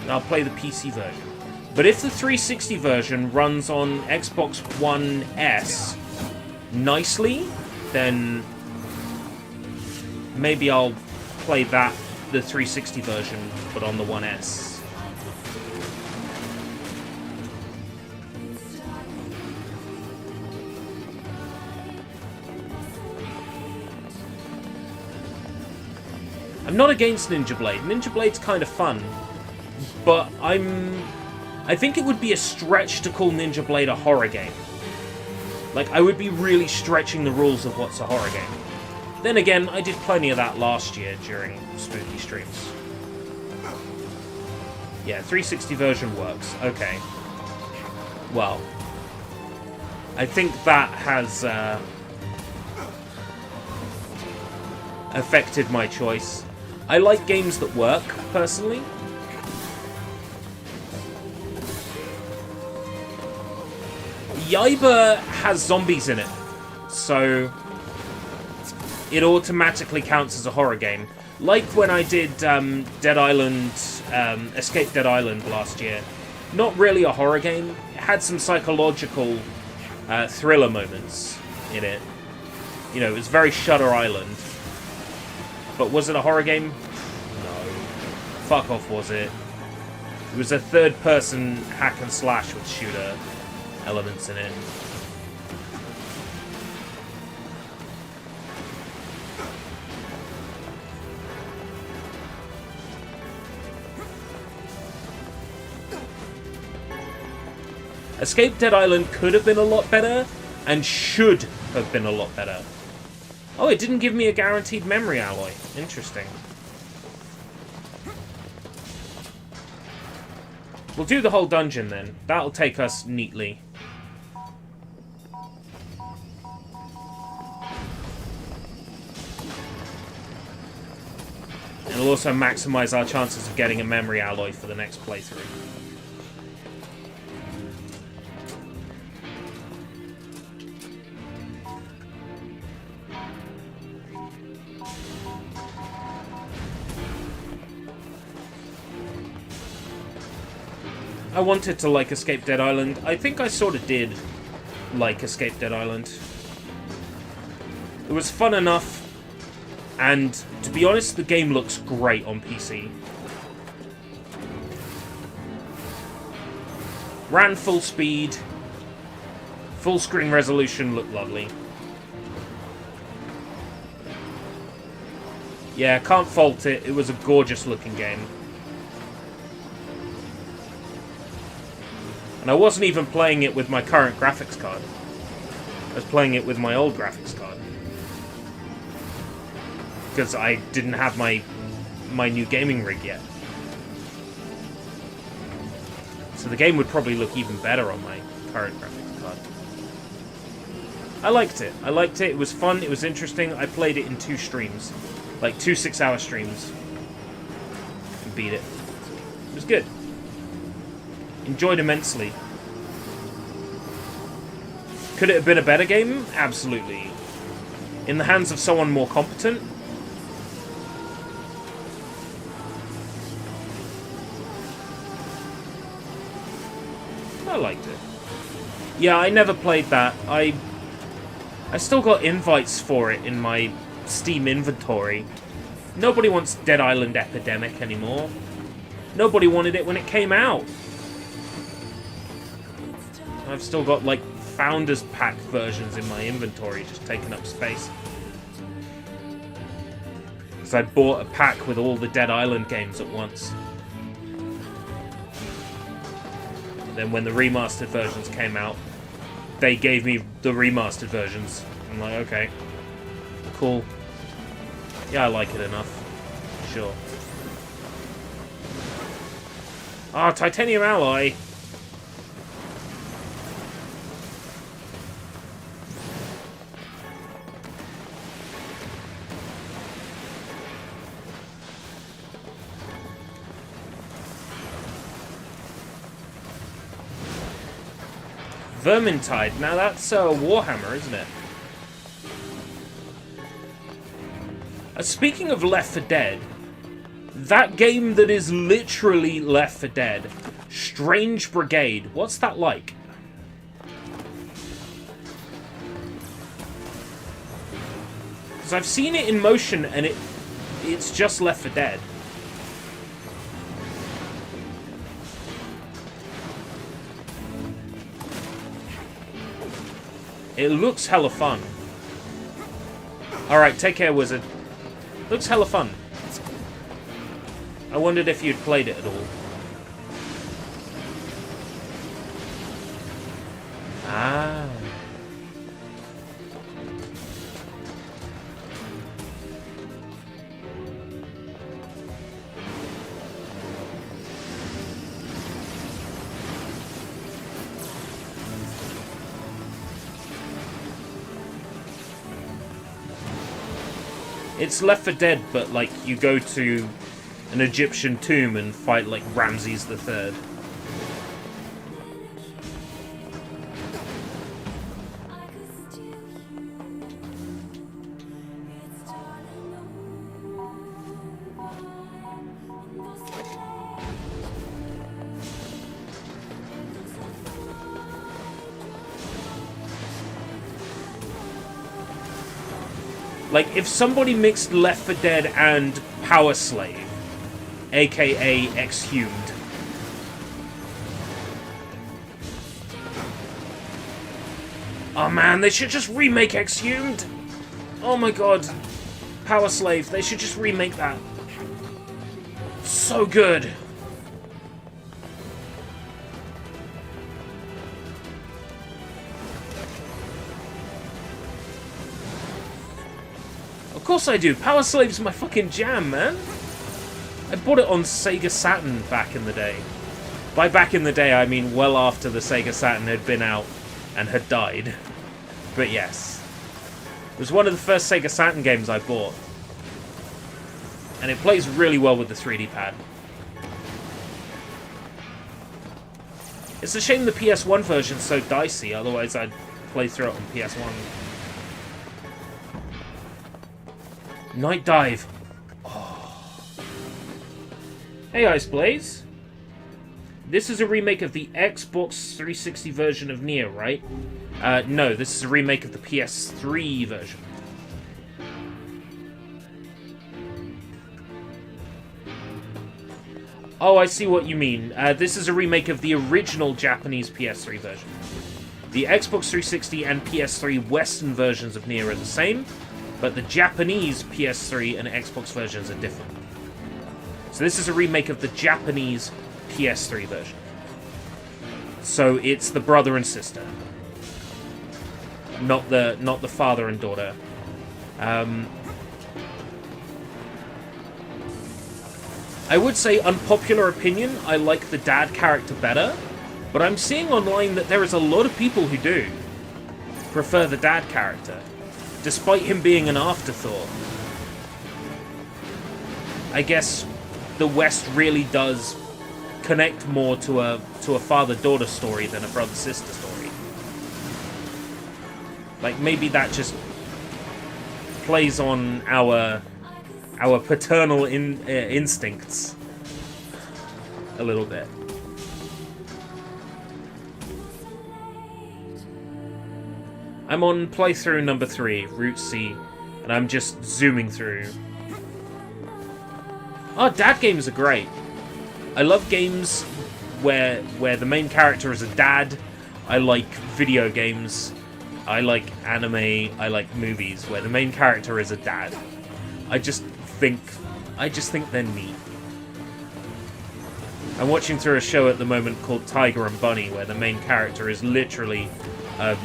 I'll play the PC version. But if the 360 version runs on Xbox One S nicely, then maybe I'll play that the 360 version, but on the 1S. I'm not against Ninja Blade. Ninja Blade's kind of fun, but I think it would be a stretch to call Ninja Blade a horror game. Like, I would be really stretching the rules of what's a horror game. Then again, I did plenty of that last year during spooky streams. Yeah, 360 version works. Okay. Well, I think that has affected my choice. I like games that work, personally. Yaiba has zombies in it, so it automatically counts as a horror game. Like when I did Dead Island, Escape Dead Island last year. Not really a horror game. It had some psychological thriller moments in it. You know, it was very Shutter Island. But was it a horror game? No. Fuck off, was it? It was a third-person hack and slash with shooter elements in it. Escape Dead Island could have been a lot better, and should have been a lot better. Oh, it didn't give me a guaranteed memory alloy. Interesting. We'll do the whole dungeon then. That'll take us neatly. It'll also maximize our chances of getting a memory alloy for the next playthrough. I wanted to like Escape Dead Island. I think I sort of did like Escape Dead Island. It was fun enough, and to be honest, the game looks great on PC. Ran full speed, full screen resolution, looked lovely. Yeah, can't fault it. It was a gorgeous looking game. And I wasn't even playing it with my current graphics card. I was playing it with my old graphics card. Because I didn't have my new gaming rig yet. So the game would probably look even better on my current graphics card. I liked it. I liked it. It was fun. It was interesting. I played it in 2 streams. Like 2 6-hour streams. And beat it. It was good. Enjoyed immensely. Could it have been a better game? Absolutely. In the hands of someone more competent? I liked it. Yeah, I never played that. I still got invites for it in my Steam inventory. Nobody wants Dead Island Epidemic anymore. Nobody wanted it when it came out. I've still got, like, Founders Pack versions in my inventory just taking up space. Because I bought a pack with all the Dead Island games at once. And then when the remastered versions came out, they gave me the remastered versions. I'm like, okay. Cool. Yeah, I like it enough. Sure. Ah, titanium alloy! Vermintide. Now that's Warhammer, isn't it? Speaking of Left 4 Dead, that game that is literally Left 4 Dead, Strange Brigade, what's that like? Because I've seen it in motion and it's just Left 4 Dead. It looks hella fun. Alright, take care, wizard. Looks hella fun. I wondered if you'd played it at all. Ah. It's Left 4 Dead, but like you go to an Egyptian tomb and fight like Ramses III. Like, if somebody mixed Left 4 Dead and Power Slave, aka Exhumed. Oh man, they should just remake Exhumed! Oh my god. Power Slave, they should just remake that. So good. Of course I do. Power Slave's my fucking jam, man. I bought it on Sega Saturn back in the day. By back in the day, I mean well after the Sega Saturn had been out and had died. But yes. It was one of the first Sega Saturn games I bought. And it plays really well with the 3D pad. It's a shame the PS1 version's so dicey, otherwise I'd play through it on PS1. Night Dive. Oh. Hey, Ice Blaze. This is a remake of the Xbox 360 version of NieR, right? No, this is a remake of the PS3 version. Oh, I see what you mean. This is a remake of the original Japanese PS3 version. The Xbox 360 and PS3 Western versions of NieR are the same, but the Japanese PS3 and Xbox versions are different. So this is a remake of the Japanese PS3 version. So it's the brother and sister, not the father and daughter. I would say, unpopular opinion, I like the dad character better, but I'm seeing online that there is a lot of people who do prefer the dad character, despite him being an afterthought. I guess the West really does connect more to a father-daughter story than a brother-sister story. Like, maybe that just plays on our paternal instincts a little bit. I'm on playthrough number 3, Route C, and I'm just zooming through. Oh, dad games are great. I love games where the main character is a dad. I like video games. I like anime. I like movies where the main character is a dad. I just think they're neat. I'm watching through a show at the moment called Tiger and Bunny, where the main character is literally a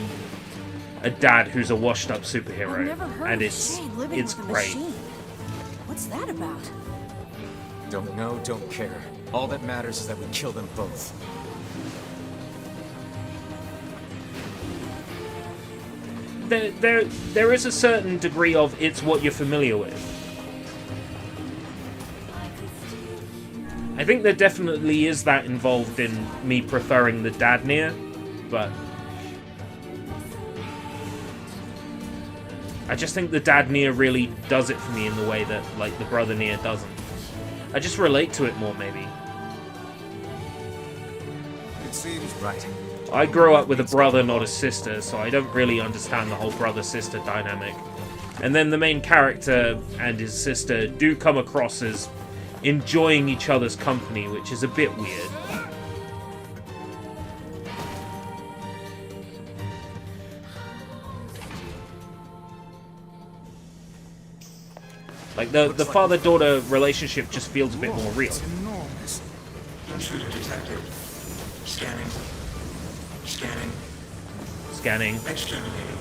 dad who's a washed-up superhero, and it's great. What's that about? Don't know, don't care. All that matters is that we kill them both. There is a certain degree of it's what you're familiar with. I think there definitely is that involved in me preferring the dad NieR, but I just think the dad NieR really does it for me in the way that, like, the brother NieR doesn't. I just relate to it more, maybe. It seems right. I grew up with a brother, not a sister, so I don't really understand the whole brother-sister dynamic. And then the main character and his sister do come across as enjoying each other's company, which is a bit weird. Like, the father-daughter relationship just feels a bit more real. It's enormous. Intruder detected. Scanning. Scanning. Scanning. Exterminating.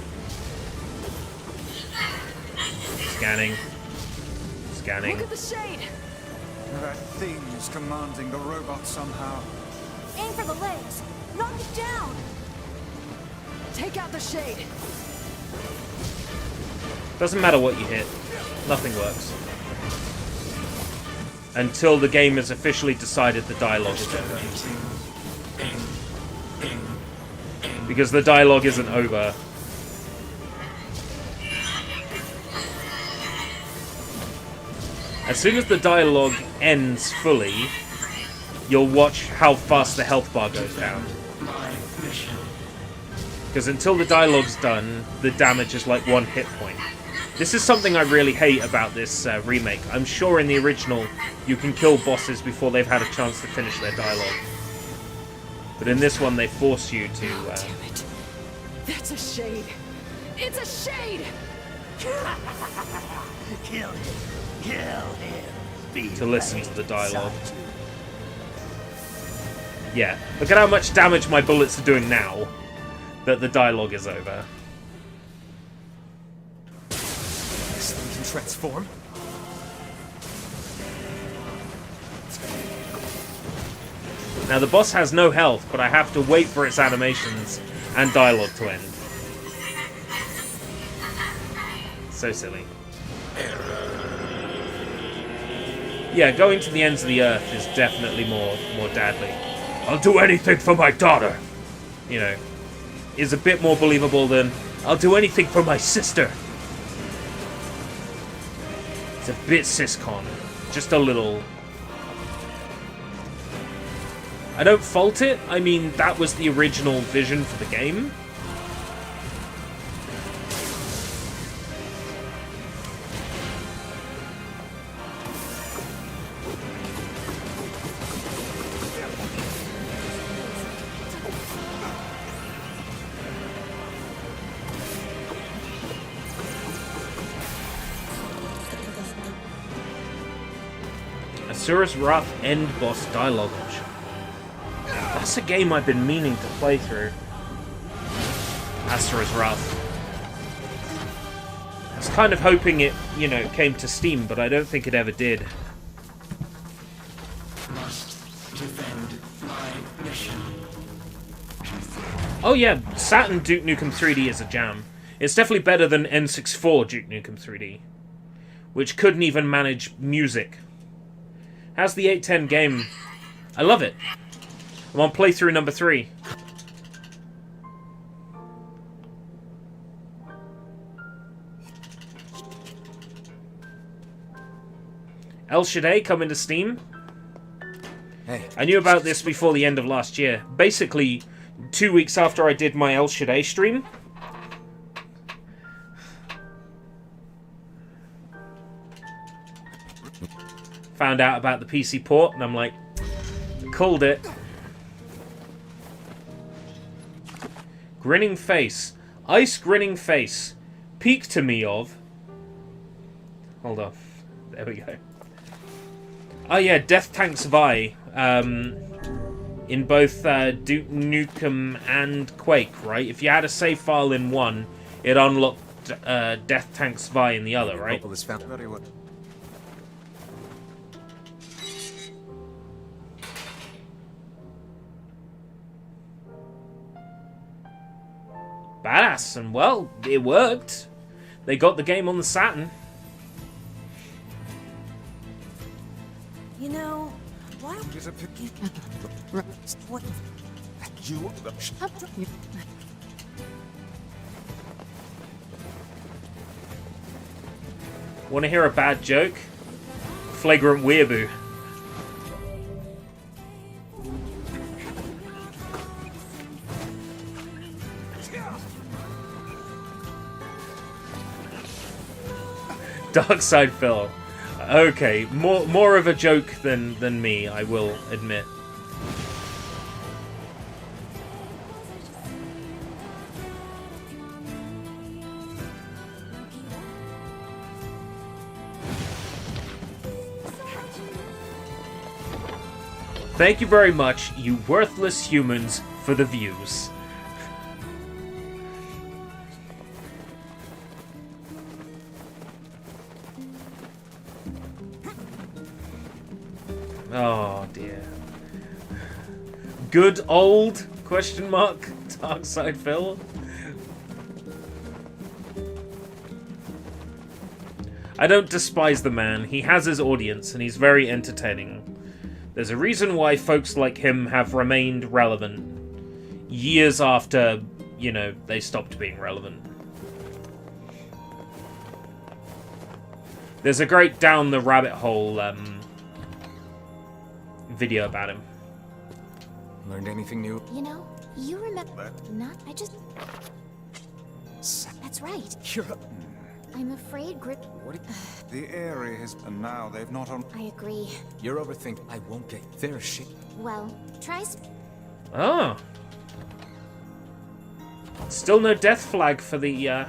Scanning. Scanning. Look at the shade! That thing's commanding the robot somehow. Aim for the legs! Knock it down! Take out the shade! Doesn't matter what you hit. Nothing works. Until the game has officially decided the dialogue is over. Because the dialogue isn't over. As soon as the dialogue ends fully, you'll watch how fast the health bar goes down. Because until the dialogue's done, the damage is like 1 hit point. This is something I really hate about this remake. I'm sure in the original, you can kill bosses before they've had a chance to finish their dialogue. But in this one, they force you to... Damn it. That's a shade. It's a shade! Kill him. Kill him. to listen to the dialogue. Yeah, look at how much damage my bullets are doing now that the dialogue is over. This thing can transform? Now the boss has no health, but I have to wait for its animations and dialogue to end. So silly. Yeah, going to the ends of the earth is definitely more deadly. I'll do anything for my daughter, you know, is a bit more believable than I'll do anything for my sister. It's a bit siscon, just a little. I don't fault it. I mean, that was the original vision for the game. Asura's Wrath end boss dialogue option. That's a game I've been meaning to play through. Asura's Wrath. I was kind of hoping it, you know, came to Steam, but I don't think it ever did. Must defend my mission. Oh yeah, Saturn Duke Nukem 3D is a jam. It's definitely better than N64 Duke Nukem 3D, which couldn't even manage music. How's the 810 game? I love it. I'm on playthrough number 3. El Shaddai coming to Steam. Hey. I knew about this before the end of last year. Basically, 2 weeks after I did my El Shaddai stream. Found out about the PC port, and I'm like, called it. Grinning face. Ice grinning face. Peak to me of... Hold on. There we go. Oh yeah, Death Tanks Vi. In both Duke Nukem and Quake, right? If you had a save file in one, it unlocked Death Tanks Vi in the other, right? Very well. Badass, and well, it worked. They got the game on the Saturn. You know, why don't you... Want to hear a bad joke? FlagrantWeeaboo. Dark Side Phil. Okay, more of a joke than me, I will admit. Thank you very much, you worthless humans, for the views. Oh dear. Good old ? Darkside Phil. I don't despise the man. He has his audience and he's very entertaining. There's a reason why folks like him have remained relevant years after, you know, they stopped being relevant. There's a great down the rabbit hole video about him. Learned anything new? You know, you remember... I just... That's right. I'm afraid Grip... The area has... And now they've not on... I agree. You're overthinking. I won't get their shit. Well, try... Oh. Still no death flag for the,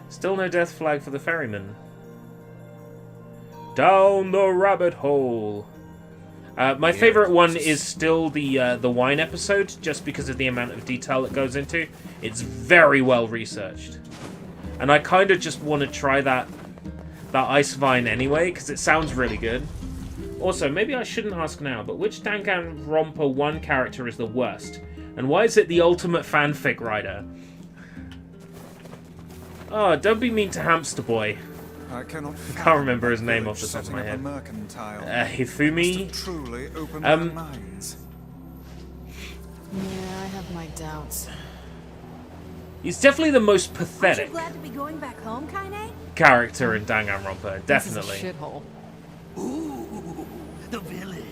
Still no death flag for the ferryman. Down the rabbit hole. My favorite one is still the wine episode, just because of the amount of detail it goes into. It's very well researched, and I kind of just want to try that ice vine anyway, because it sounds really good. Also, maybe I shouldn't ask now, but which Danganronpa 1 character is the worst, and why is it the ultimate fanfic writer? Oh, don't be mean to Hamster Boy. I can't remember his name off the top of my head. Hifumi? Truly open their minds. Yeah, I have my doubts. He's definitely the most pathetic Aren't you glad to be going back home, Kaine? character in Danganronpa, definitely. This is a shithole. Ooh, the village.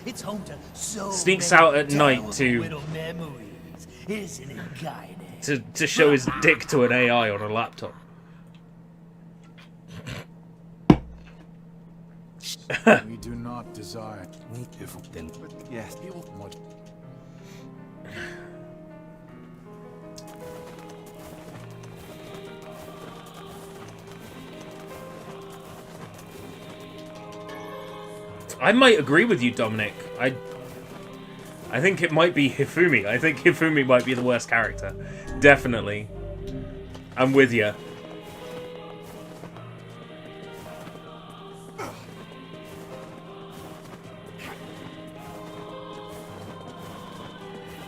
It's home to so Sneaks many out at night little memories, isn't it, Kaine? to show his dick to an AI on a laptop. We do not desire. But yes, much. I might agree with you, Dominic. I think it might be Hifumi. I think Hifumi might be the worst character. Definitely. I'm with you.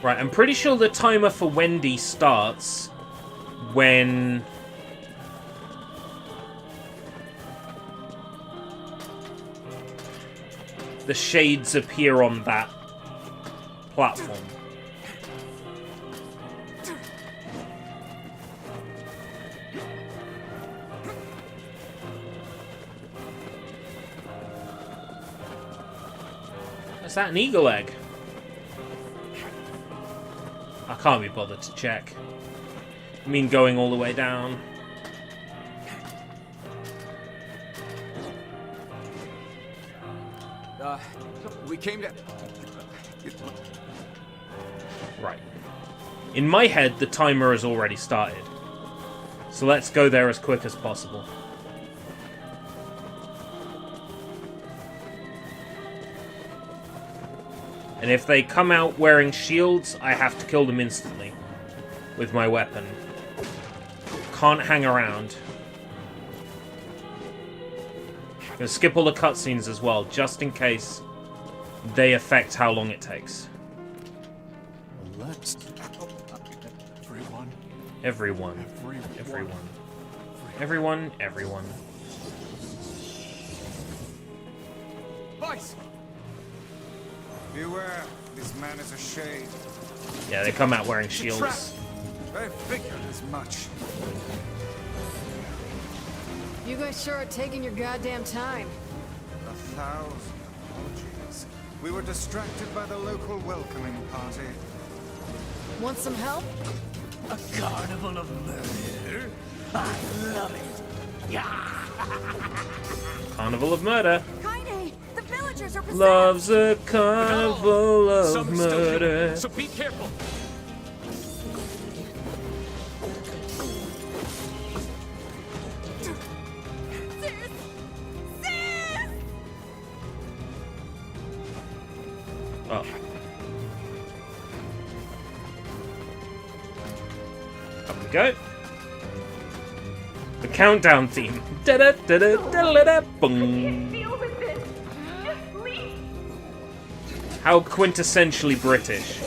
Right, I'm pretty sure the timer for Wendy starts when... the shades appear on that platform. Is that an eagle egg? I can't be bothered to check. I mean going all the way down. We came to... Right. In my head, the timer has already started. So let's go there as quick as possible. And if they come out wearing shields, I have to kill them instantly with my weapon. Can't hang around. Gonna skip all the cutscenes as well, just in case they affect how long it takes. Let's... Everyone. Vice! Beware, this man is a shade. Yeah, they come out wearing shields. I figured as much. You guys sure are taking your goddamn time. 1,000 apologies. We were distracted by the local welcoming party. Want some help? A carnival of murder? I love it. Yeah. Carnival of murder. Kaine, the villagers are possessed. Love's a carnival of Some still do, murder. so be careful. Oh. Up we go. The countdown theme. Da da da da da da da boom. How quintessentially British.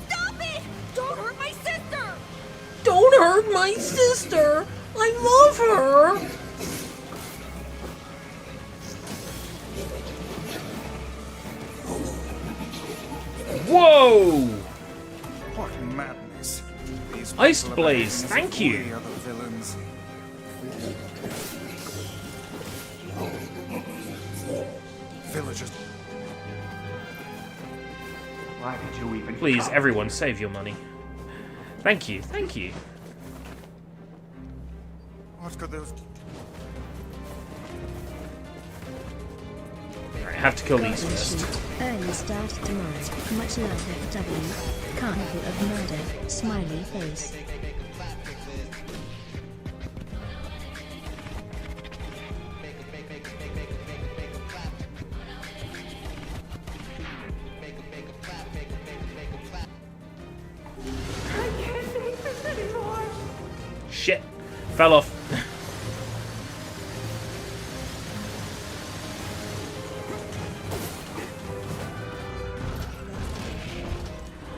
Stop it! Don't hurt my sister! Don't hurt my sister! I love her! Whoa! What madness. These Ice people are Blaze, behaving as thank if you. we are the villains. Villagers. Why did you even Please, come? everyone, save your money. Thank you, thank you. What could those... Alright, I have to kill these first. Early start tomorrow. Much love, FW. Carnival of Murder. Smiley face. Shit. Fell off.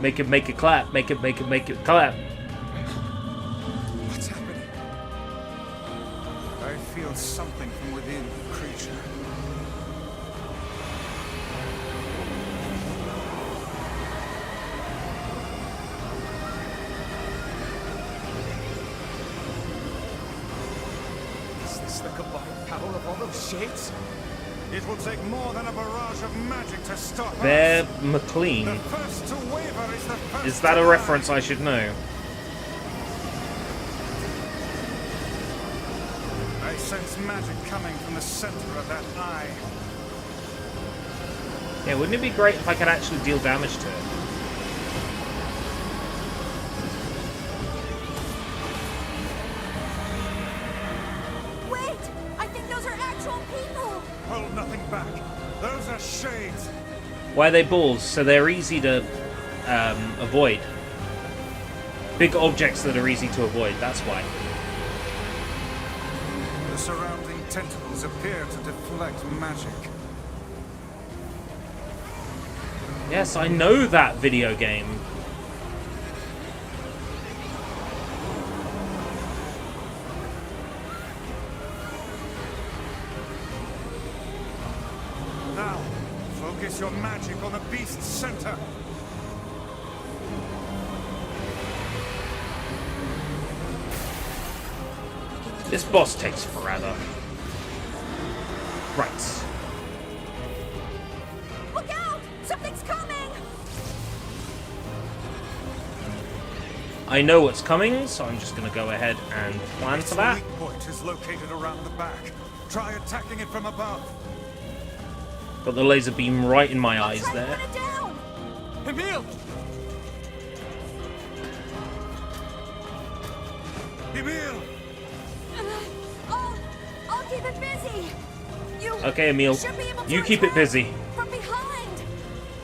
Make it clap. Make it clap. What's happening? I feel something from within the creature. Is this the combined power of all those shades? It will take more than a barrage of magic to stop They're us. McLean. The first to waver is the first Is that to a die. reference I should know? I sense magic coming from the center of that eye. Yeah, wouldn't it be great if I could actually deal damage to it? Wait! I think those are actual people! Hold nothing back. Those are shades. Why are they balls? So they're easy to avoid. Big objects that are easy to avoid, that's why. The surrounding tentacles appear to deflect magic. Yes, I know that video game. Now, focus your magic on the beast's center. This boss takes forever. Right. Look out! Something's coming! I know what's coming, so I'm just gonna go ahead and plan for that. Its weak point is located around the back. Try attacking it from above. Got the laser beam right in my eyes there. Emil! Emil! I'll keep it busy! You Okay, Emil. should be able to You keep it attack busy. from behind!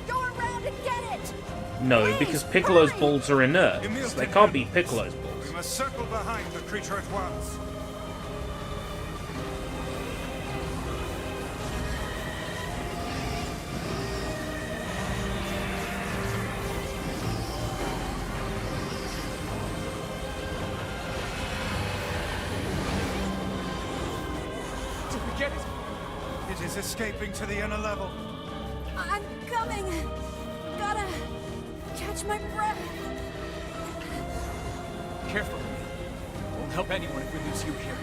Go around and get it! No, because Piccolo's balls are inert. Emil, So they can't be Piccolo's balls. We must circle behind the creature at once. Did we get it? It is escaping to the inner level. I'm coming! Gotta catch my breath. Careful. Won't help anyone if we lose you here.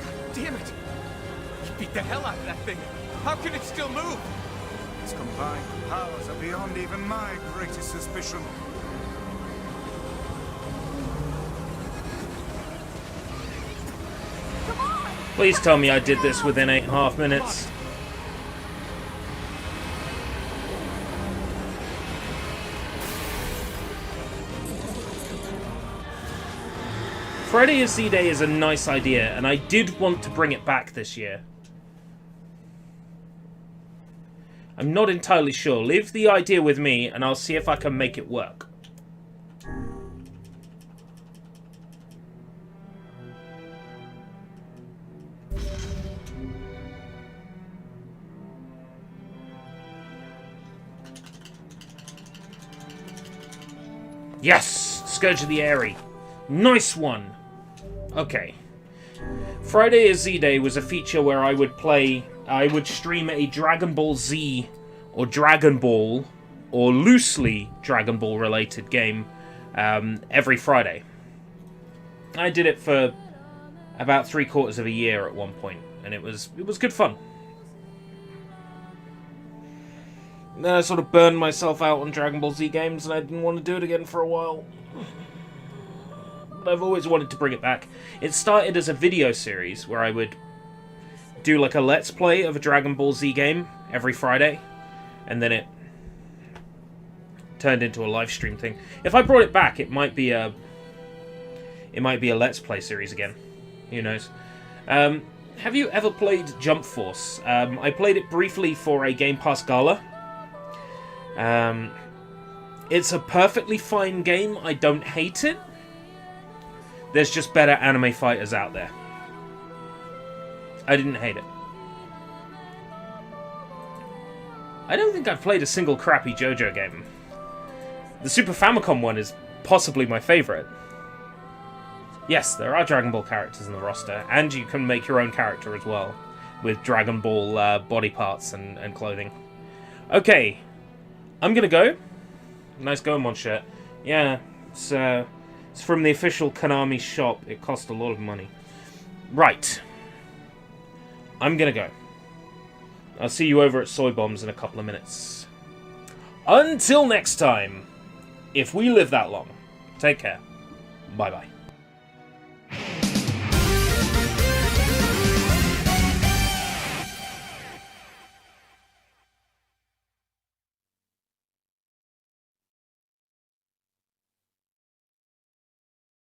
God damn it! You beat the hell out of that thing. How can it still move? Its combined powers are beyond even my greatest suspicion. Please tell me I did this within 8.5 minutes. Freddy as Z-Day is a nice idea, and I did want to bring it back this year. I'm not entirely sure. Leave the idea with me, and I'll see if I can make it work. Yes! Scourge of the Airy. Nice one! Okay. Friday is Z-Day was a feature where I would stream a Dragon Ball Z or Dragon Ball or loosely Dragon Ball related game every Friday. I did it for about 3/4 of a year at one point, and it was good fun. Then I sort of burned myself out on Dragon Ball Z games, and I didn't want to do it again for a while. But I've always wanted to bring it back. It started as a video series where I would do like a Let's Play of a Dragon Ball Z game every Friday, and then it turned into a live stream thing. If I brought it back, it might be a Let's Play series again. Who knows? Have you ever played Jump Force? I played it briefly for a Game Pass Gala. It's a perfectly fine game. I don't hate it. There's just better anime fighters out there. I didn't hate it. I don't think I've played a single crappy JoJo game. The Super Famicom one is possibly my favourite. Yes, there are Dragon Ball characters in the roster, and you can make your own character as well, with Dragon Ball body parts and clothing. Okay, I'm gonna go. Nice Goemon shirt. Yeah, it's from the official Konami shop. It cost a lot of money. Right. I'm gonna go. I'll see you over at Soy Bombs in a couple of minutes. Until next time, if we live that long, take care. Bye-bye.